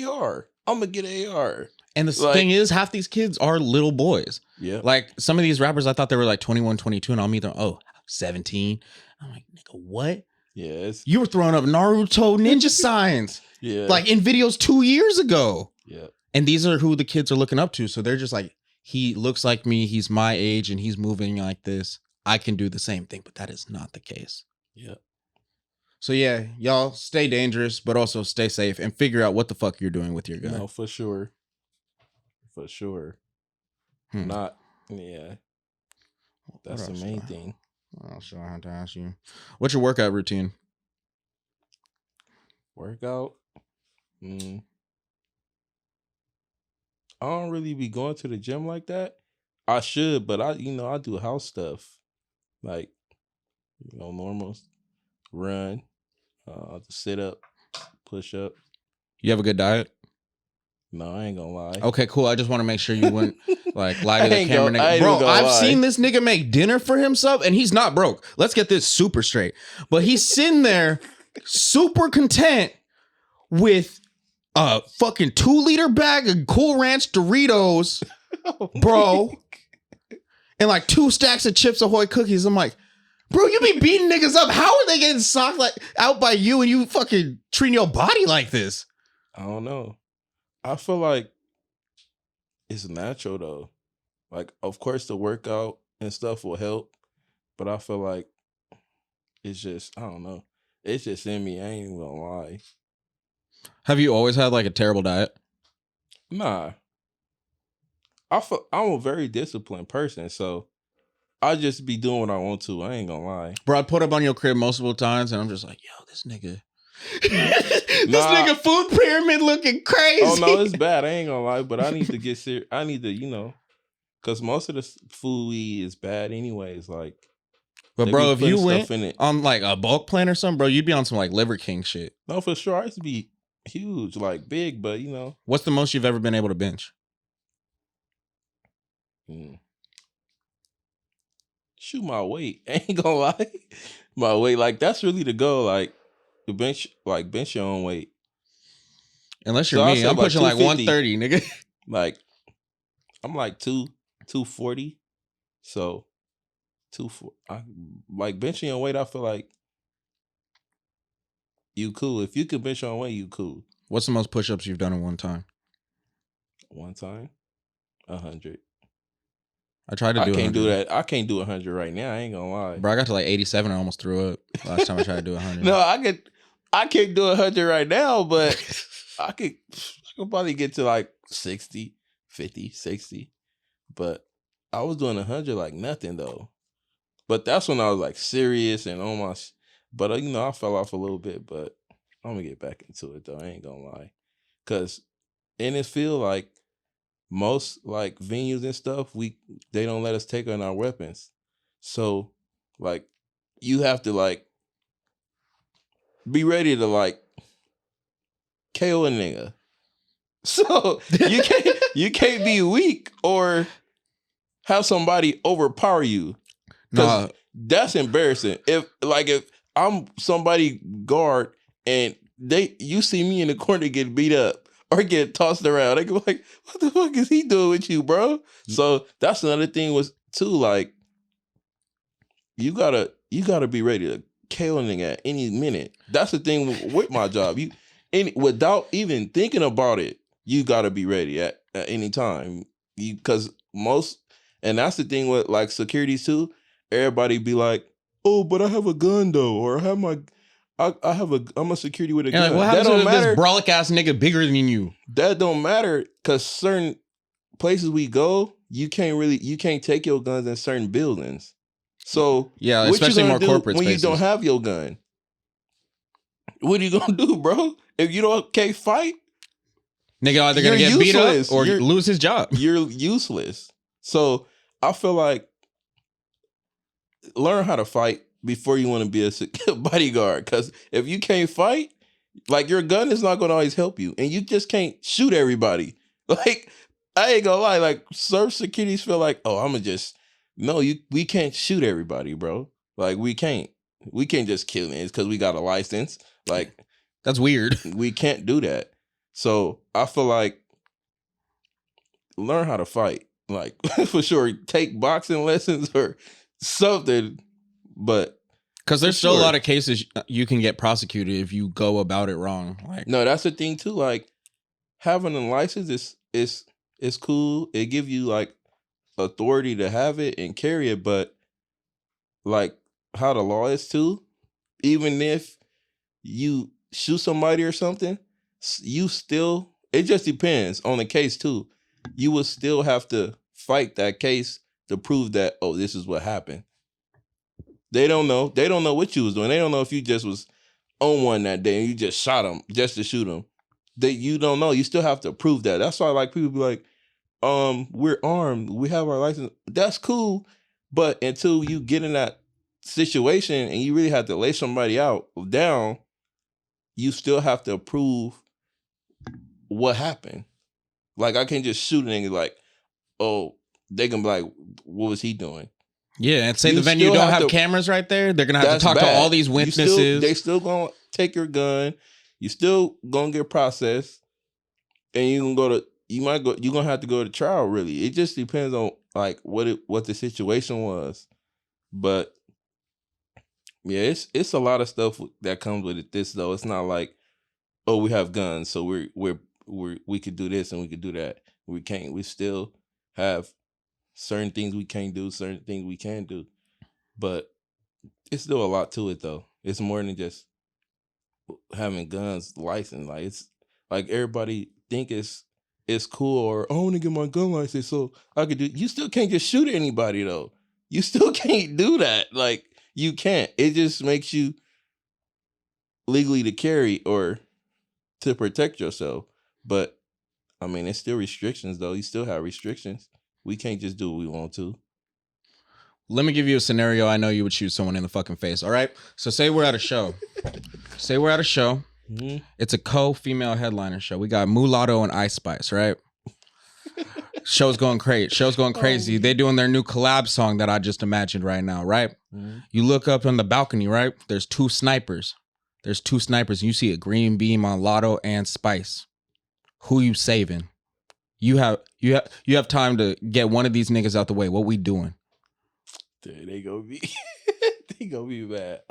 AR. I'm gonna get an AR. And the thing is, half these kids are little boys. Yeah. Like some of these rappers, I thought they were like 21, 22, and I'll meet them, 17. I'm like, nigga, what? Yeah. You were throwing up Naruto ninja signs. Yeah. Like in videos 2 years ago. Yeah. And these are who the kids are looking up to. So they're just like, he looks like me. He's my age and he's moving like this. I can do the same thing, but that is not the case. Yeah. So yeah, y'all stay dangerous, but also stay safe and figure out what the fuck you're doing with your gun. No, for sure. For sure. Not, yeah. That's the main thing. What else I have to ask you? What's your workout routine? Workout? I don't really be going to the gym like that. I should, but I do house stuff. Like, normal run, sit up, push up. You have a good diet? No, I ain't gonna lie. Okay, cool. I just want to make sure you wouldn't like lie to the camera. Nigga. Bro, I've seen this nigga make dinner for himself and he's not broke. Let's get this super straight. But he's sitting there super content with a fucking 2-liter bag of Cool Ranch Doritos, bro, and like 2 stacks of Chips Ahoy cookies. I'm like, bro, you be beating niggas up. How are they getting socked like out by you and you fucking treating your body like this? I don't know. I feel like it's natural though. Like, of course, the workout and stuff will help, but I feel like it's just, I don't know. It's just in me. I ain't even gonna lie. Have you always had like a terrible diet? Nah. I'm a very disciplined person, so I just be doing what I want to. I ain't gonna lie. Bro, I put up on your crib multiple times and I'm just like, yo, this nigga. This nigga food pyramid looking crazy. Oh no, it's bad. I ain't gonna lie, but I need to get serious. I need to, because most of the food we eat is bad anyways. Like, but bro, if you went on like a bulk plan or something, bro, you'd be on some like Liver King shit. No, for sure. I used to be huge, like big, but What's the most you've ever been able to bench? Shoot, my weight. I ain't gonna lie. My weight, like that's really the goal. Like to bench your own weight. Unless you're me, I'm pushing like 130, nigga. Like I'm like 240. So 240. Like benching your weight, I feel like you cool. If you can bench your own weight, you cool. What's the most push-ups you've done in one time? One time? 100. I tried to do 100. I can't do that. I can't do 100 right now. I ain't gonna lie. Bro, I got to like 87 and I almost threw up last time I tried to do 100. No, I can't do 100 right now, but I could probably get to like 60, 50, 60. But I was doing 100 like nothing though. But that's when I was like serious and on my but I fell off a little bit, but I'm gonna get back into it though. I ain't gonna lie. Cause in this field, like most like venues and stuff, they don't let us take on our weapons. So like you have to like be ready to like KO a nigga. So you can't be weak or have somebody overpower you. Nah. That's embarrassing. If I'm somebody guard and you see me in the corner get beat up or get tossed around, they go like, what the fuck is he doing with you, bro? So that's another thing was too, like, you gotta be ready to kill a nigga at any minute. That's the thing with my job. Without even thinking about it, you got to be ready at any time. Because and that's the thing with like securities too. Everybody be like, oh, but I have a gun though, or I have I'm a security with a gun. Like, what happens if this brolic ass nigga bigger than you? That don't matter, because certain places we go, you can't take your guns in certain buildings. So yeah, especially more corporate when spaces. you don't have your gun. What are you gonna do, bro? If you can't fight, nigga either gonna get beat up or lose his job. You're useless. So I feel like learn how to fight before you want to be a bodyguard. Because if you can't fight, like your gun is not gonna always help you, and you just can't shoot everybody. Like I ain't gonna lie, like some securities feel like, oh, we can't shoot everybody, bro. Like we can't just kill niggas because we got a license. Like that's weird. We can't do that. So I feel like learn how to fight. Like for sure, take boxing lessons or something. But because there's still a lot of cases you can get prosecuted if you go about it wrong. Like no, that's the thing too. Like having a license is cool. It gives you like authority to have it and carry it, but like how the law is too, even if you shoot somebody or something, it just depends on the case too. You will still have to fight that case to prove that, oh, this is what happened. They don't know what you was doing. They don't know if you just was on one that day and you just shot them just to shoot them. You don't know. You still have to prove that. That's why like people be like, we're armed, we have our license. That's cool, but until you get in that situation and you really have to lay somebody down, you still have to prove what happened. Like I can't just shoot a nigga like, oh, they can be like, what was he doing? Yeah, and say the venue don't have cameras right there, they're gonna have to talk to all these witnesses. They still gonna take your gun. You still gonna get processed, and you're gonna have to go to trial. Really, it just depends on like what the situation was. But yeah, it's a lot of stuff that comes with it. This though, it's not like, oh, we have guns, so we could do this and we could do that. We can't. We still have certain things we can't do, certain things we can do. But it's still a lot to it though. It's more than just having guns license. Like it's like everybody think it's cool, or I want to get my gun license so I could do. You still can't just shoot anybody though. You still can't do that. Like you can't. It just makes you legally to carry or to protect yourself. But I mean, it's still restrictions though. You still have restrictions. We can't just do what we want to. Let me give you a scenario. I know you would shoot someone in the fucking face. All right. So say we're at a show. Mm-hmm. It's a co-female headliner show. We got Mulatto and Ice Spice, right? Show's going crazy. They doing their new collab song that I just imagined right now, right? Mm-hmm. You look up on the balcony, right? There's two snipers. You see a green beam on Lotto and Spice. Who you saving? You have time to get one of these niggas out the way. What we doing? Dude, they gonna be bad.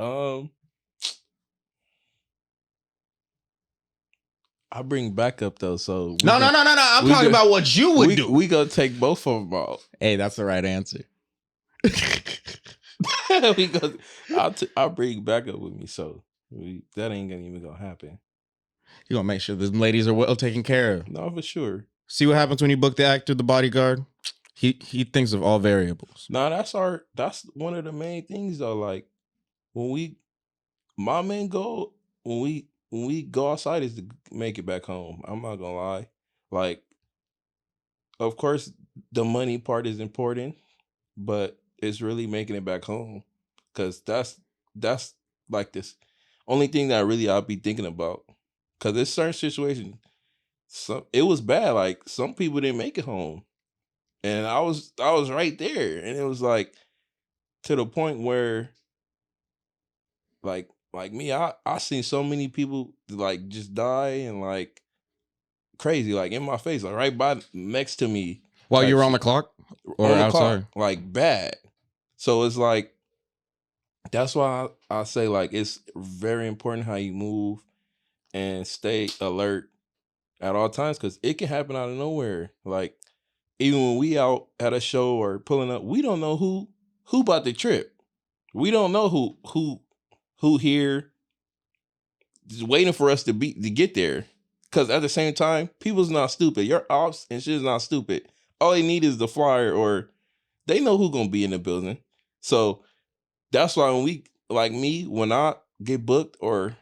I bring backup though, so no. I'm talking about what you would do. We gonna take both of them out. Hey, that's the right answer. I'll bring backup with me, so that ain't even gonna happen. You gonna make sure the ladies are well taken care of. No, for sure. See what happens when you book the Active The Bodyguard? He thinks of all variables. No, that's one of the main things though. Like my main goal when we go outside is to make it back home. I'm not gonna lie. Like, of course, the money part is important, but it's really making it back home. Cause that's like this only thing that really I'll be thinking about. Cause there's certain situations, it was bad. Like some people didn't make it home. And I was right there. And it was like to the point where like me, I seen so many people like just die and like crazy, like in my face, like right by next to me. While you were on the clock or outside? Like bad. So it's like, that's why I say like it's very important how you move and stay alert at all times, because it can happen out of nowhere. Like even when we out at a show or pulling up, we don't know who about the trip. We don't know who here just waiting for us to get there. Because at the same time, people's not stupid. Your ops and shit is not stupid. All they need is the flyer, or they know who's gonna be in the building. So that's why when we, like me, when I get booked or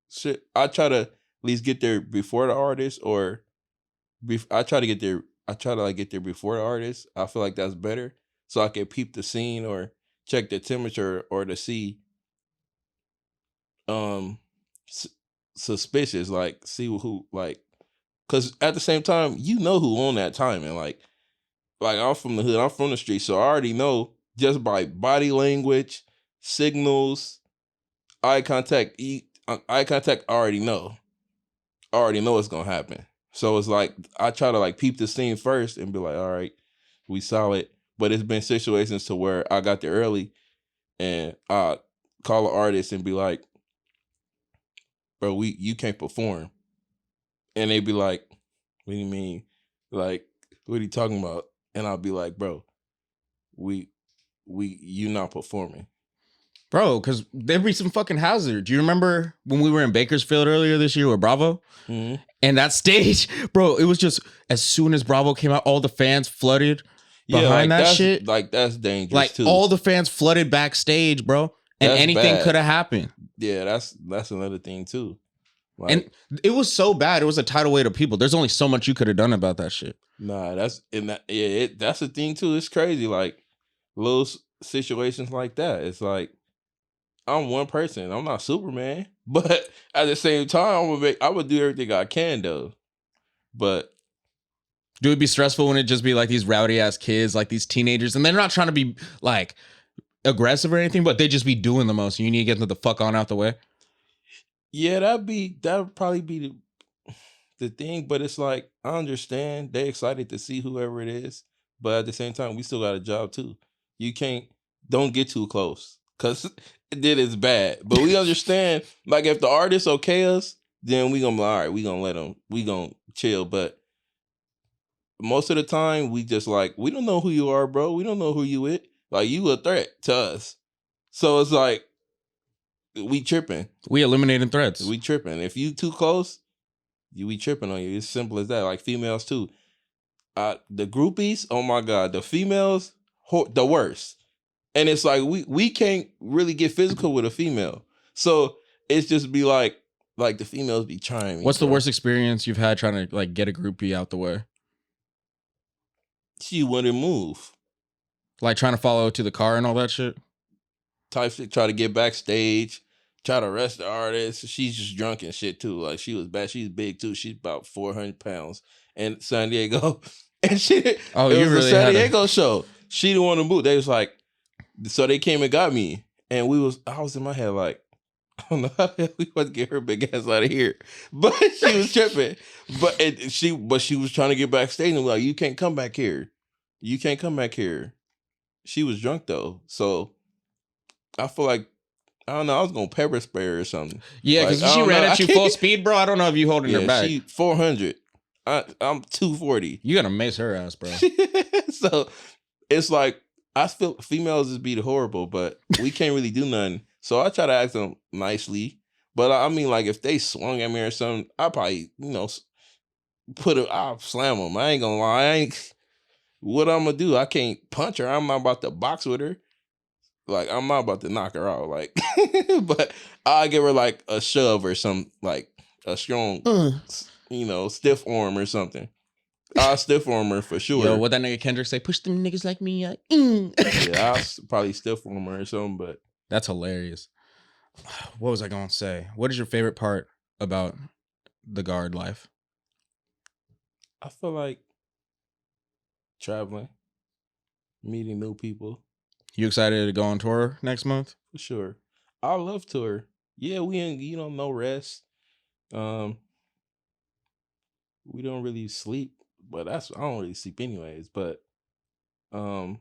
shit, I try to at least get there before the artist, or I try to get there. I try to like get there before the artist. I feel like that's better, so I can peep the scene or check the temperature or to see um suspicious, like see who, like, because at the same time you know who on that time, and like I'm from the hood, I'm from the street, so I already know just by body language, signals, eye contact. Eye contact, I already know what's gonna happen. So it's like I try to like peep the scene first and be like, all right, we solid. But it's been situations to where I got there early and I call an artist and be like, bro, you can't perform. And they be like, what do you mean? Like, what are you talking about? And I'll be like, bro, you not performing. Bro, because there'd be some fucking hazard. Do you remember when we were in Bakersfield earlier this year with Bravo? Mm-hmm. And that stage, bro, it was just as soon as Bravo came out, all the fans flooded behind that shit. Like, that's dangerous like, too. all the fans flooded backstage, bro. And that's anything could have happened. Yeah, that's another thing too. Like, and it was so bad. It was a tidal wave of people. There's only so much you could have done about that shit. Nah, that's the thing too. It's crazy. Like little situations like that. It's like I'm one person. I'm not Superman, but at the same time, I would do everything I can though. But do it be stressful when it just be like these rowdy ass kids, like these teenagers, and they're not trying to be like aggressive or anything, but they just be doing the most. And you need to get them the fuck on out the way. Yeah, that'd probably be the thing. But it's like I understand they excited to see whoever it is, but at the same time, we still got a job too. You don't get too close because then it's bad. But we understand, like if the artist okay us, then we gonna be all right. We gonna let them. We gonna chill. But most of the time, we just like we don't know who you are, bro. We don't know who you with. Like you a threat to us. So it's like we tripping. We eliminating threats. We tripping. If you too close, we tripping on you. It's simple as that. Like females too. The groupies, oh my God, the females, the worst. And it's like we can't really get physical with a female. So it's just be like the females be trying me. What's the worst experience you've had trying to like get a groupie out the way? She wouldn't move. Like trying to follow to the car and all that shit? Type shit, try to get backstage, try to arrest the artist. She's just drunk and shit too. Like she was bad. She's big too. She's about 400 pounds. And San Diego. And she, oh, it you was really a San Diego show. She didn't want to move. They was like, so they came and got me. And I was in my head like, I don't know how the hell we want to get her big ass out of here. But she was tripping. But she was trying to get backstage and like, you can't come back here. You can't come back here. She was drunk though. So I feel like, I don't know, I was going to pepper spray her or something. Yeah, because she ran at you full speed, bro. I don't know if you holding her back. She 400. I'm 240. You gotta mace her ass, bro. So it's like, I feel females just be horrible, but we can't really do nothing. So I try to ask them nicely. But I mean, like, if they swung at me or something, I probably, I'll slam them. I ain't gonna lie. What I'm gonna do? I can't punch her. I'm not about to box with her. Like, I'm not about to knock her out. Like, but I'll give her like a shove or some, like a strong, stiff arm or something. I'll stiff arm her for sure. Yo, what that nigga Kendrick say? Push them niggas like me. Yeah, I'll probably stiff arm her or something, but. That's hilarious. What was I going to say? What is your favorite part about the guard life? I feel like traveling, meeting new people. You excited to go on tour next month? For sure. I love tour. Yeah, we ain't, no rest. We don't really sleep, but I don't really sleep anyways. But I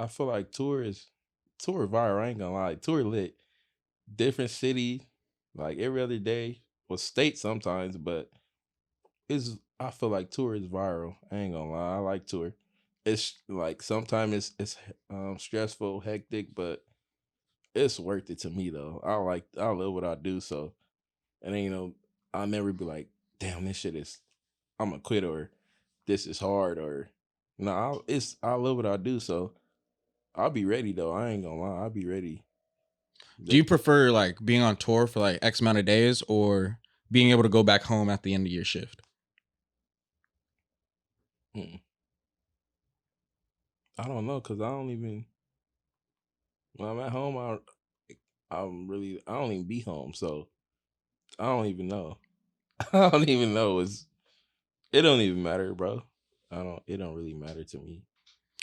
feel like tour viral. I ain't gonna lie, tour lit. Different city, like every other day, or state sometimes, but I feel like tour is viral. I ain't gonna lie, I like tour. It's like sometimes it's stressful, hectic, but it's worth it to me though. I love what I do, so and then, I'll never be like, damn, this shit is I'm a quit or this is hard or no, I love what I do, so I'll be ready though. I ain't gonna lie, I'll be ready. Do you prefer like being on tour for like X amount of days or being able to go back home at the end of your shift? Mm. I don't know, cause I don't even when I'm at home. I don't even be home, so I don't even know. I don't even know. It don't even matter, bro. It don't really matter to me.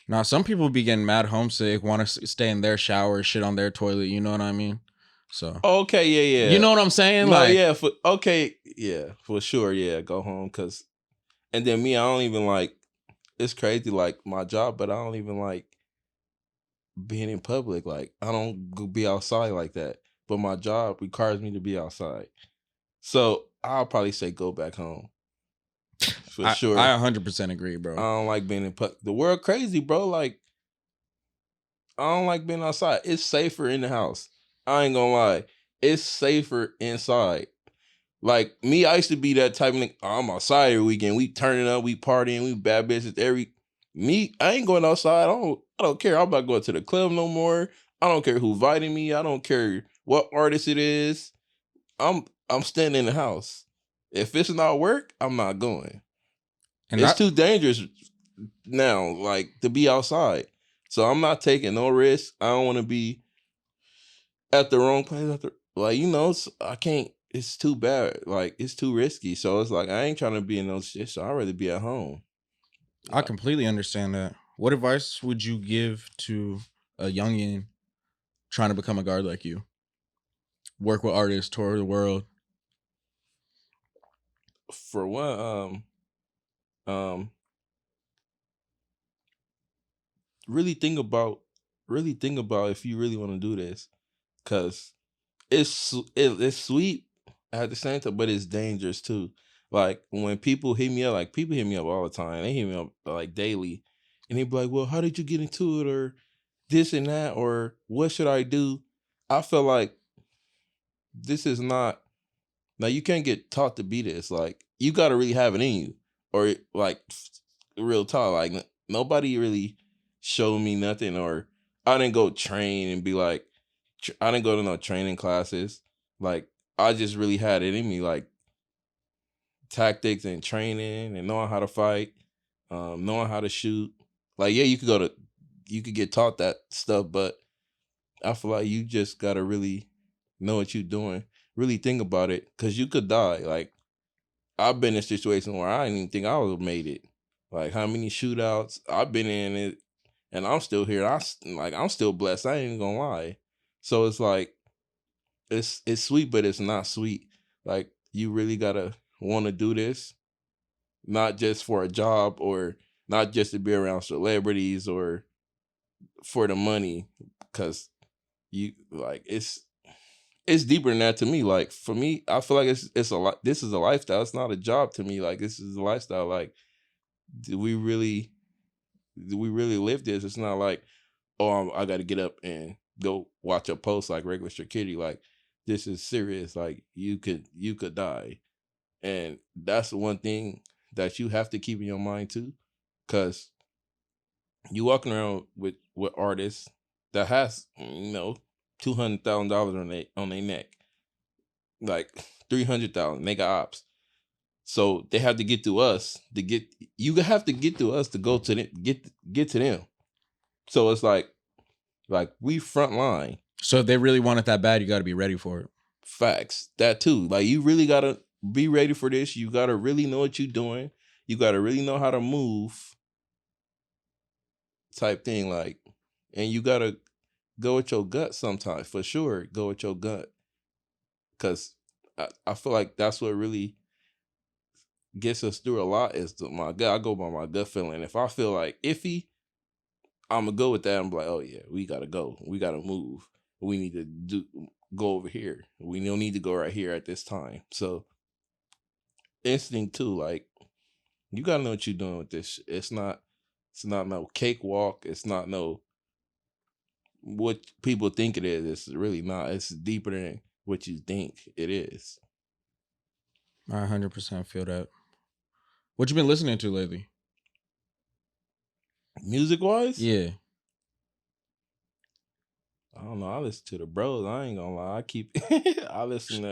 Now, some people be getting mad homesick, want to stay in their shower, shit on their toilet. You know what I mean? So, Okay, yeah, you yeah. know what I'm saying? No, Like, yeah, yeah, for sure, yeah. Go home, cause and then me, I don't even like. It's crazy, like my job, but I don't even like being in public. Like I don't go be outside like that. But my job requires me to be outside, so I'll probably say go back home for I sure. 100% agree, I bro. don't like being in public. The world crazy, bro. Like I don't like being outside. It's safer in the house. I ain't gonna lie. It's safer inside. Like me, I used to be that type of nigga. Oh, I'm outside every weekend. We turning up, we partying, we bad bitches I ain't going outside. I don't care. I'm not going to the club no more. I don't care who inviting me. I don't care what artist it is. I'm staying in the house. If it's not work, I'm not going. And It's that, too dangerous now, like to be outside. So I'm not taking no risk. I don't want to be at the wrong place. I can't. It's too bad. Like it's too risky. So it's like I ain't trying to be in those shit. So I'd rather be at home. I completely understand that. What advice would you give to a youngin trying to become a guard like you? Work with artists, tour the world. For one, um, really think about, if you really want to do this, cause it's sweet at the same time, but it's dangerous too. Like when people hit me up, like people hit me up all the time. They hit me up like daily, and they be like, "Well, how did you get into it?" Or this and that, or what should I do? I feel like this is not now you can't get taught to be this. Like you gotta really have it in you. Or like real talk. Like nobody really showed me nothing, or I didn't go train and be like I didn't go to no training classes. Like I just really had it in me, like tactics and training and knowing how to fight, knowing how to shoot. Like yeah, you could get taught that stuff, but I feel like you just gotta really know what you're doing. Really think about it, cause you could die. Like I've been in a situation where I didn't even think I would have made it. Like how many shootouts I've been in it, and I'm still here. I'm still blessed. I ain't even gonna lie. So it's like it's sweet, but it's not sweet. Like you really gotta want to do this, not just for a job or not just to be around celebrities or for the money, because you like it's deeper than that to me. Like for me, I feel like it's a lot. This is a lifestyle. It's not a job to me. Like this is a lifestyle. Like do we really live this? It's not like I got to get up and go watch a post like regular Kitty. Like this is serious. Like you could die, and that's the one thing that you have to keep in your mind too, because you walking around with artists that has $200,000 on their neck, like 300,000. They got ops, so they have to get to us to get. You have to get to us to go to them, get to them. So it's like we front line. So if they really want it that bad, you got to be ready for it. Facts. That too. Like you really gotta be ready for this. You gotta really know what you're doing. You gotta really know how to move. Type thing. Like, and you gotta go with your gut sometimes, for sure. Go with your gut. Cause I feel like that's what really gets us through a lot is my gut. I go by my gut feeling. If I feel like iffy, I'm gonna go with that. I'm like, oh yeah, we gotta go. We gotta move. We need to go over here. We don't need to go right here at this time. So instinct too, like You gotta know what you're doing with this shit. It's not no cakewalk. It's not no what people think it is. It's really not. It's deeper than what you think it is. I 100% feel that. What you been listening to lately? Music wise? Yeah. I don't know. I listen to the bros. I ain't gonna lie. I listen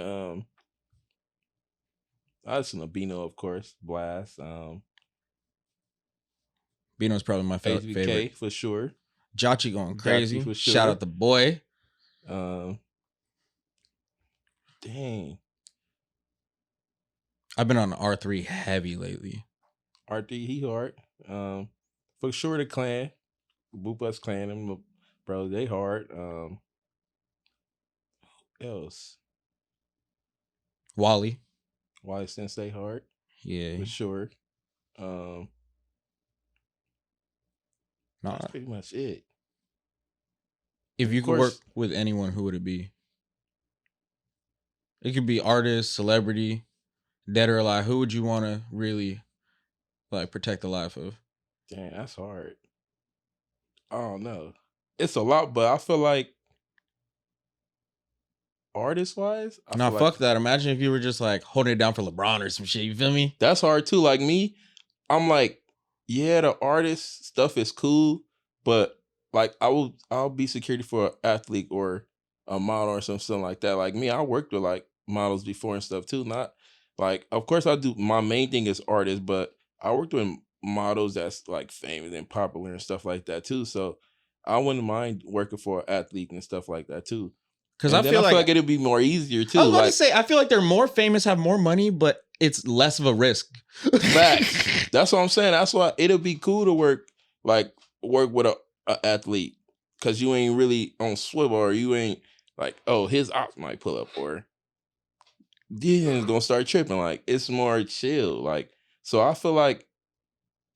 to Bino, of course. Blast. Bino's probably my HBK favorite. for sure. Jochy going crazy. For sure. Shout out the boy. Dang. I've been on R3 heavy lately. R3, he hard. For sure the clan. Boopus clan, them bro, they hard. Who else? Wally Sensei hard. Yeah. For sure. That's pretty much it. If you could work with anyone, who would it be? It could be artist, celebrity, dead or alive. Who would you want to really like protect the life of? Damn, that's hard. I don't know. It's a lot, but I feel like artist wise, fuck that. Imagine if you were just like holding it down for LeBron or some shit. You feel me? That's hard too. Like me, I'm like, yeah, the artist stuff is cool, but like I'll be security for an athlete or a model or something like that. Like me, I worked with like models before and stuff too. Not like, of course I do. My main thing is artists, but I worked with models that's like famous and popular and stuff like that too. So I wouldn't mind working for an athlete and stuff like that too. Because I feel like it'd be more easier too. I was about to say, I feel like they're more famous, have more money, but it's less of a risk. Facts. That's what I'm saying. That's why it'll be cool to work with a athlete, because you ain't really on swivel, or you ain't like, oh, his ops might pull up, or he's gonna start tripping. Like, it's more chill. Like, so I feel like,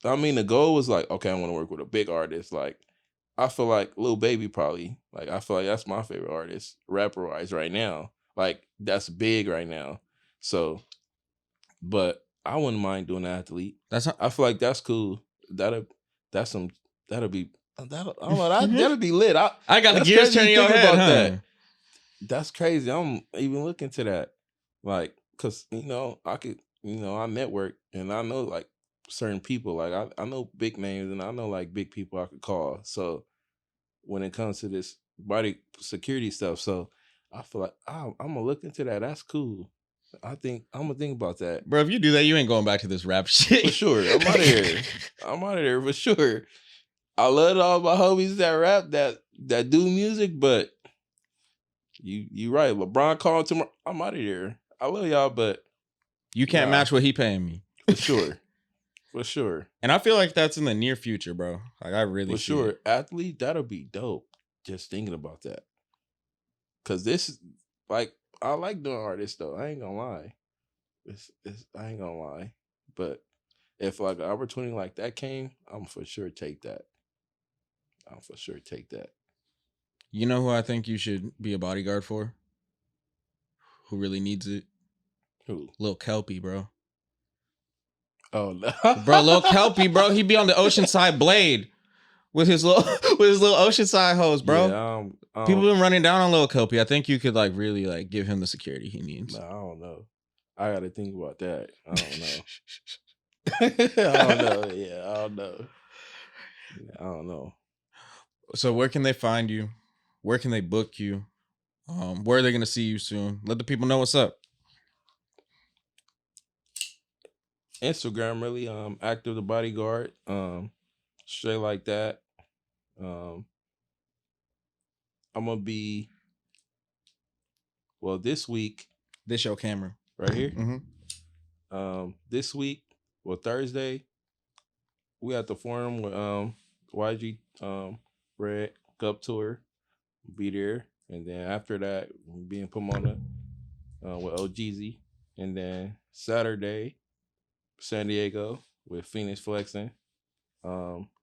I mean, the goal was like, okay, I want to work with a big artist. Like, I feel like Lil Baby probably. Like, I feel like that's my favorite artist, rapper wise, right now. Like, that's big right now. So, but I wouldn't mind doing an athlete. I feel like that's cool. That'll be lit. I got the gears turning your head, about huh? that. That's crazy. I'm even looking to that. Like, cause I network and I know like certain people. Like I know big names and I know like big people I could call. So when it comes to this body security stuff, so I feel like I'm gonna look into that. That's cool. I think I'm gonna think about that. Bro, if you do that, you ain't going back to this rap shit. For sure. I'm out of here. I'm out of there for sure. I love all my homies that rap, that do music, but you right. LeBron calling tomorrow. I'm out of here. I love y'all, but you can't match what he paying me. For sure. For sure. And I feel like that's in the near future, bro. Like, I really for sure. It. Athlete, that'll be dope. Just thinking about that. Cause this is like, I like doing artists though. I ain't gonna lie. I ain't gonna lie. But if like an opportunity like that came, I'm for sure take that. You know who I think you should be a bodyguard for? Who really needs it? Who? Lil Kelpie, bro. Oh no. Bro, Lil Kelpie, bro. He'd be on the Oceanside Blade with his little Oceanside hose, bro. Yeah, people been running down on Lil Kelpie. I think you could like really like give him the security he needs. No, I don't know. I gotta think about that. I don't know. I don't know. Yeah, I don't know. I don't know. So where can they find you? Where can they book you? Where are they gonna see you soon? Let the people know what's up. Instagram, really. Active The Bodyguard. Straight like that. I'm gonna be. Well, this week. This your camera right here. Mm-hmm. This week, well, Thursday, we at the forum with YG Red Cup Tour. Be there, and then after that, we'll be in Pomona with OGZ, and then Saturday, San Diego with Phoenix Flexing.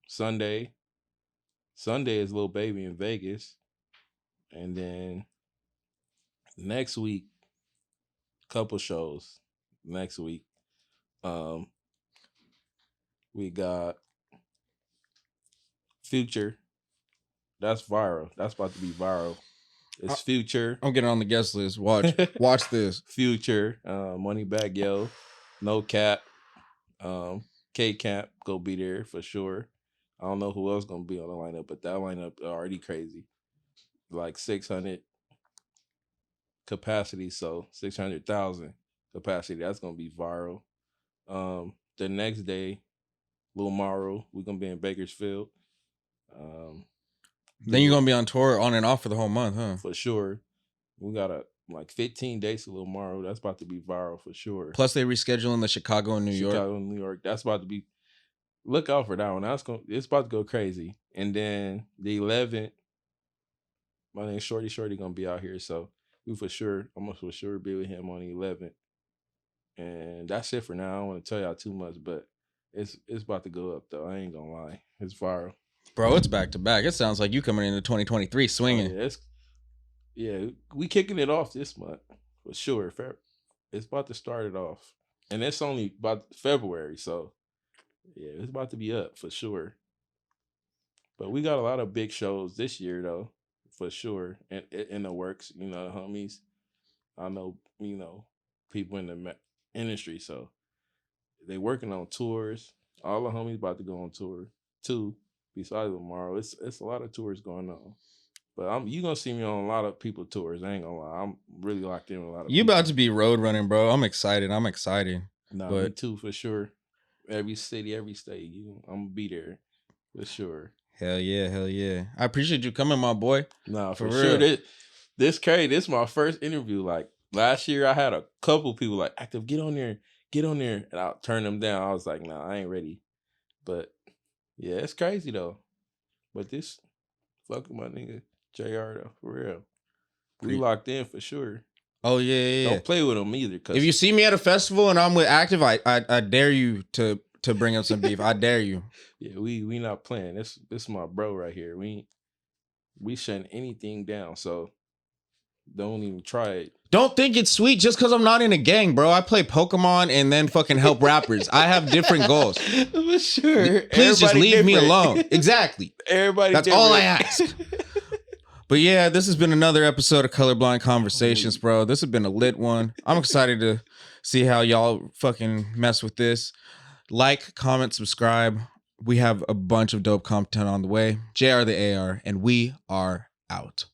Sunday is Lil Baby in Vegas, and then next week, couple shows. Next week, We got Future. That's viral. That's about to be viral. It's Future. I'm getting on the guest list. Watch this. Future, Moneybag Yo, No Cap, K Camp go be there for sure. I don't know who else gonna be on the lineup, but that lineup already crazy. Like 600 capacity, so 600,000 capacity. That's gonna be viral. The next day, Lil Morrow, we're gonna be in Bakersfield. Then you're gonna be on tour on and off for the whole month, huh? For sure. We got like 15 days to Lil Morrow. That's about to be viral for sure. Plus they rescheduling the Chicago and New York. Chicago and New York. That's about to be. Look out for that one. It's about to go crazy. And then the 11th, my name Shorty gonna be out here, so I'm gonna for sure be with him on the 11th. And that's it for now. I don't want to tell y'all too much, but it's about to go up though. I ain't gonna lie. It's viral. Bro, it's back to back. It sounds like you coming into 2023 swinging. Oh, yeah, we kicking it off this month for sure. It's about to start it off, and it's only about February, so yeah, it's about to be up for sure. But we got a lot of big shows this year though, for sure, and in the works. You know, the homies. I know, people in the industry, so they working on tours. All the homies about to go on tour too. Besides tomorrow, it's a lot of tours going on. But you gonna see me on a lot of people tours. I ain't gonna lie. I'm really locked in with a lot of You people. about to be road running, bro. I'm excited. Nah, me too, for sure. Every city, every state, I'm gonna be there for sure. Hell yeah. I appreciate you coming, my boy. Nah, for sure. This crazy. This is my first interview. Like last year, I had a couple people like, Active, get on there, and I'll turn them down. I was like, nah, I ain't ready. But yeah, it's crazy though. But this, fuck with my nigga JR though, for real. We locked in for sure. Oh yeah. Don't play with him either. If you see me at a festival and I'm with Active, I dare you to bring up some beef. I dare you. Yeah, we not playing. This is my bro right here. We shutting anything down. So don't even try it. Don't think it's sweet just because I'm not in a gang, bro. I play Pokemon and then fucking help rappers. I have different goals. For sure. Please just leave me alone. Exactly. Everybody. That's all I ask. But yeah, this has been another episode of Colorblind Conversations, bro. This has been a lit one. I'm excited to see how y'all fucking mess with this. Like, comment, subscribe. We have a bunch of dope content on the way. JR the AR, and we are out.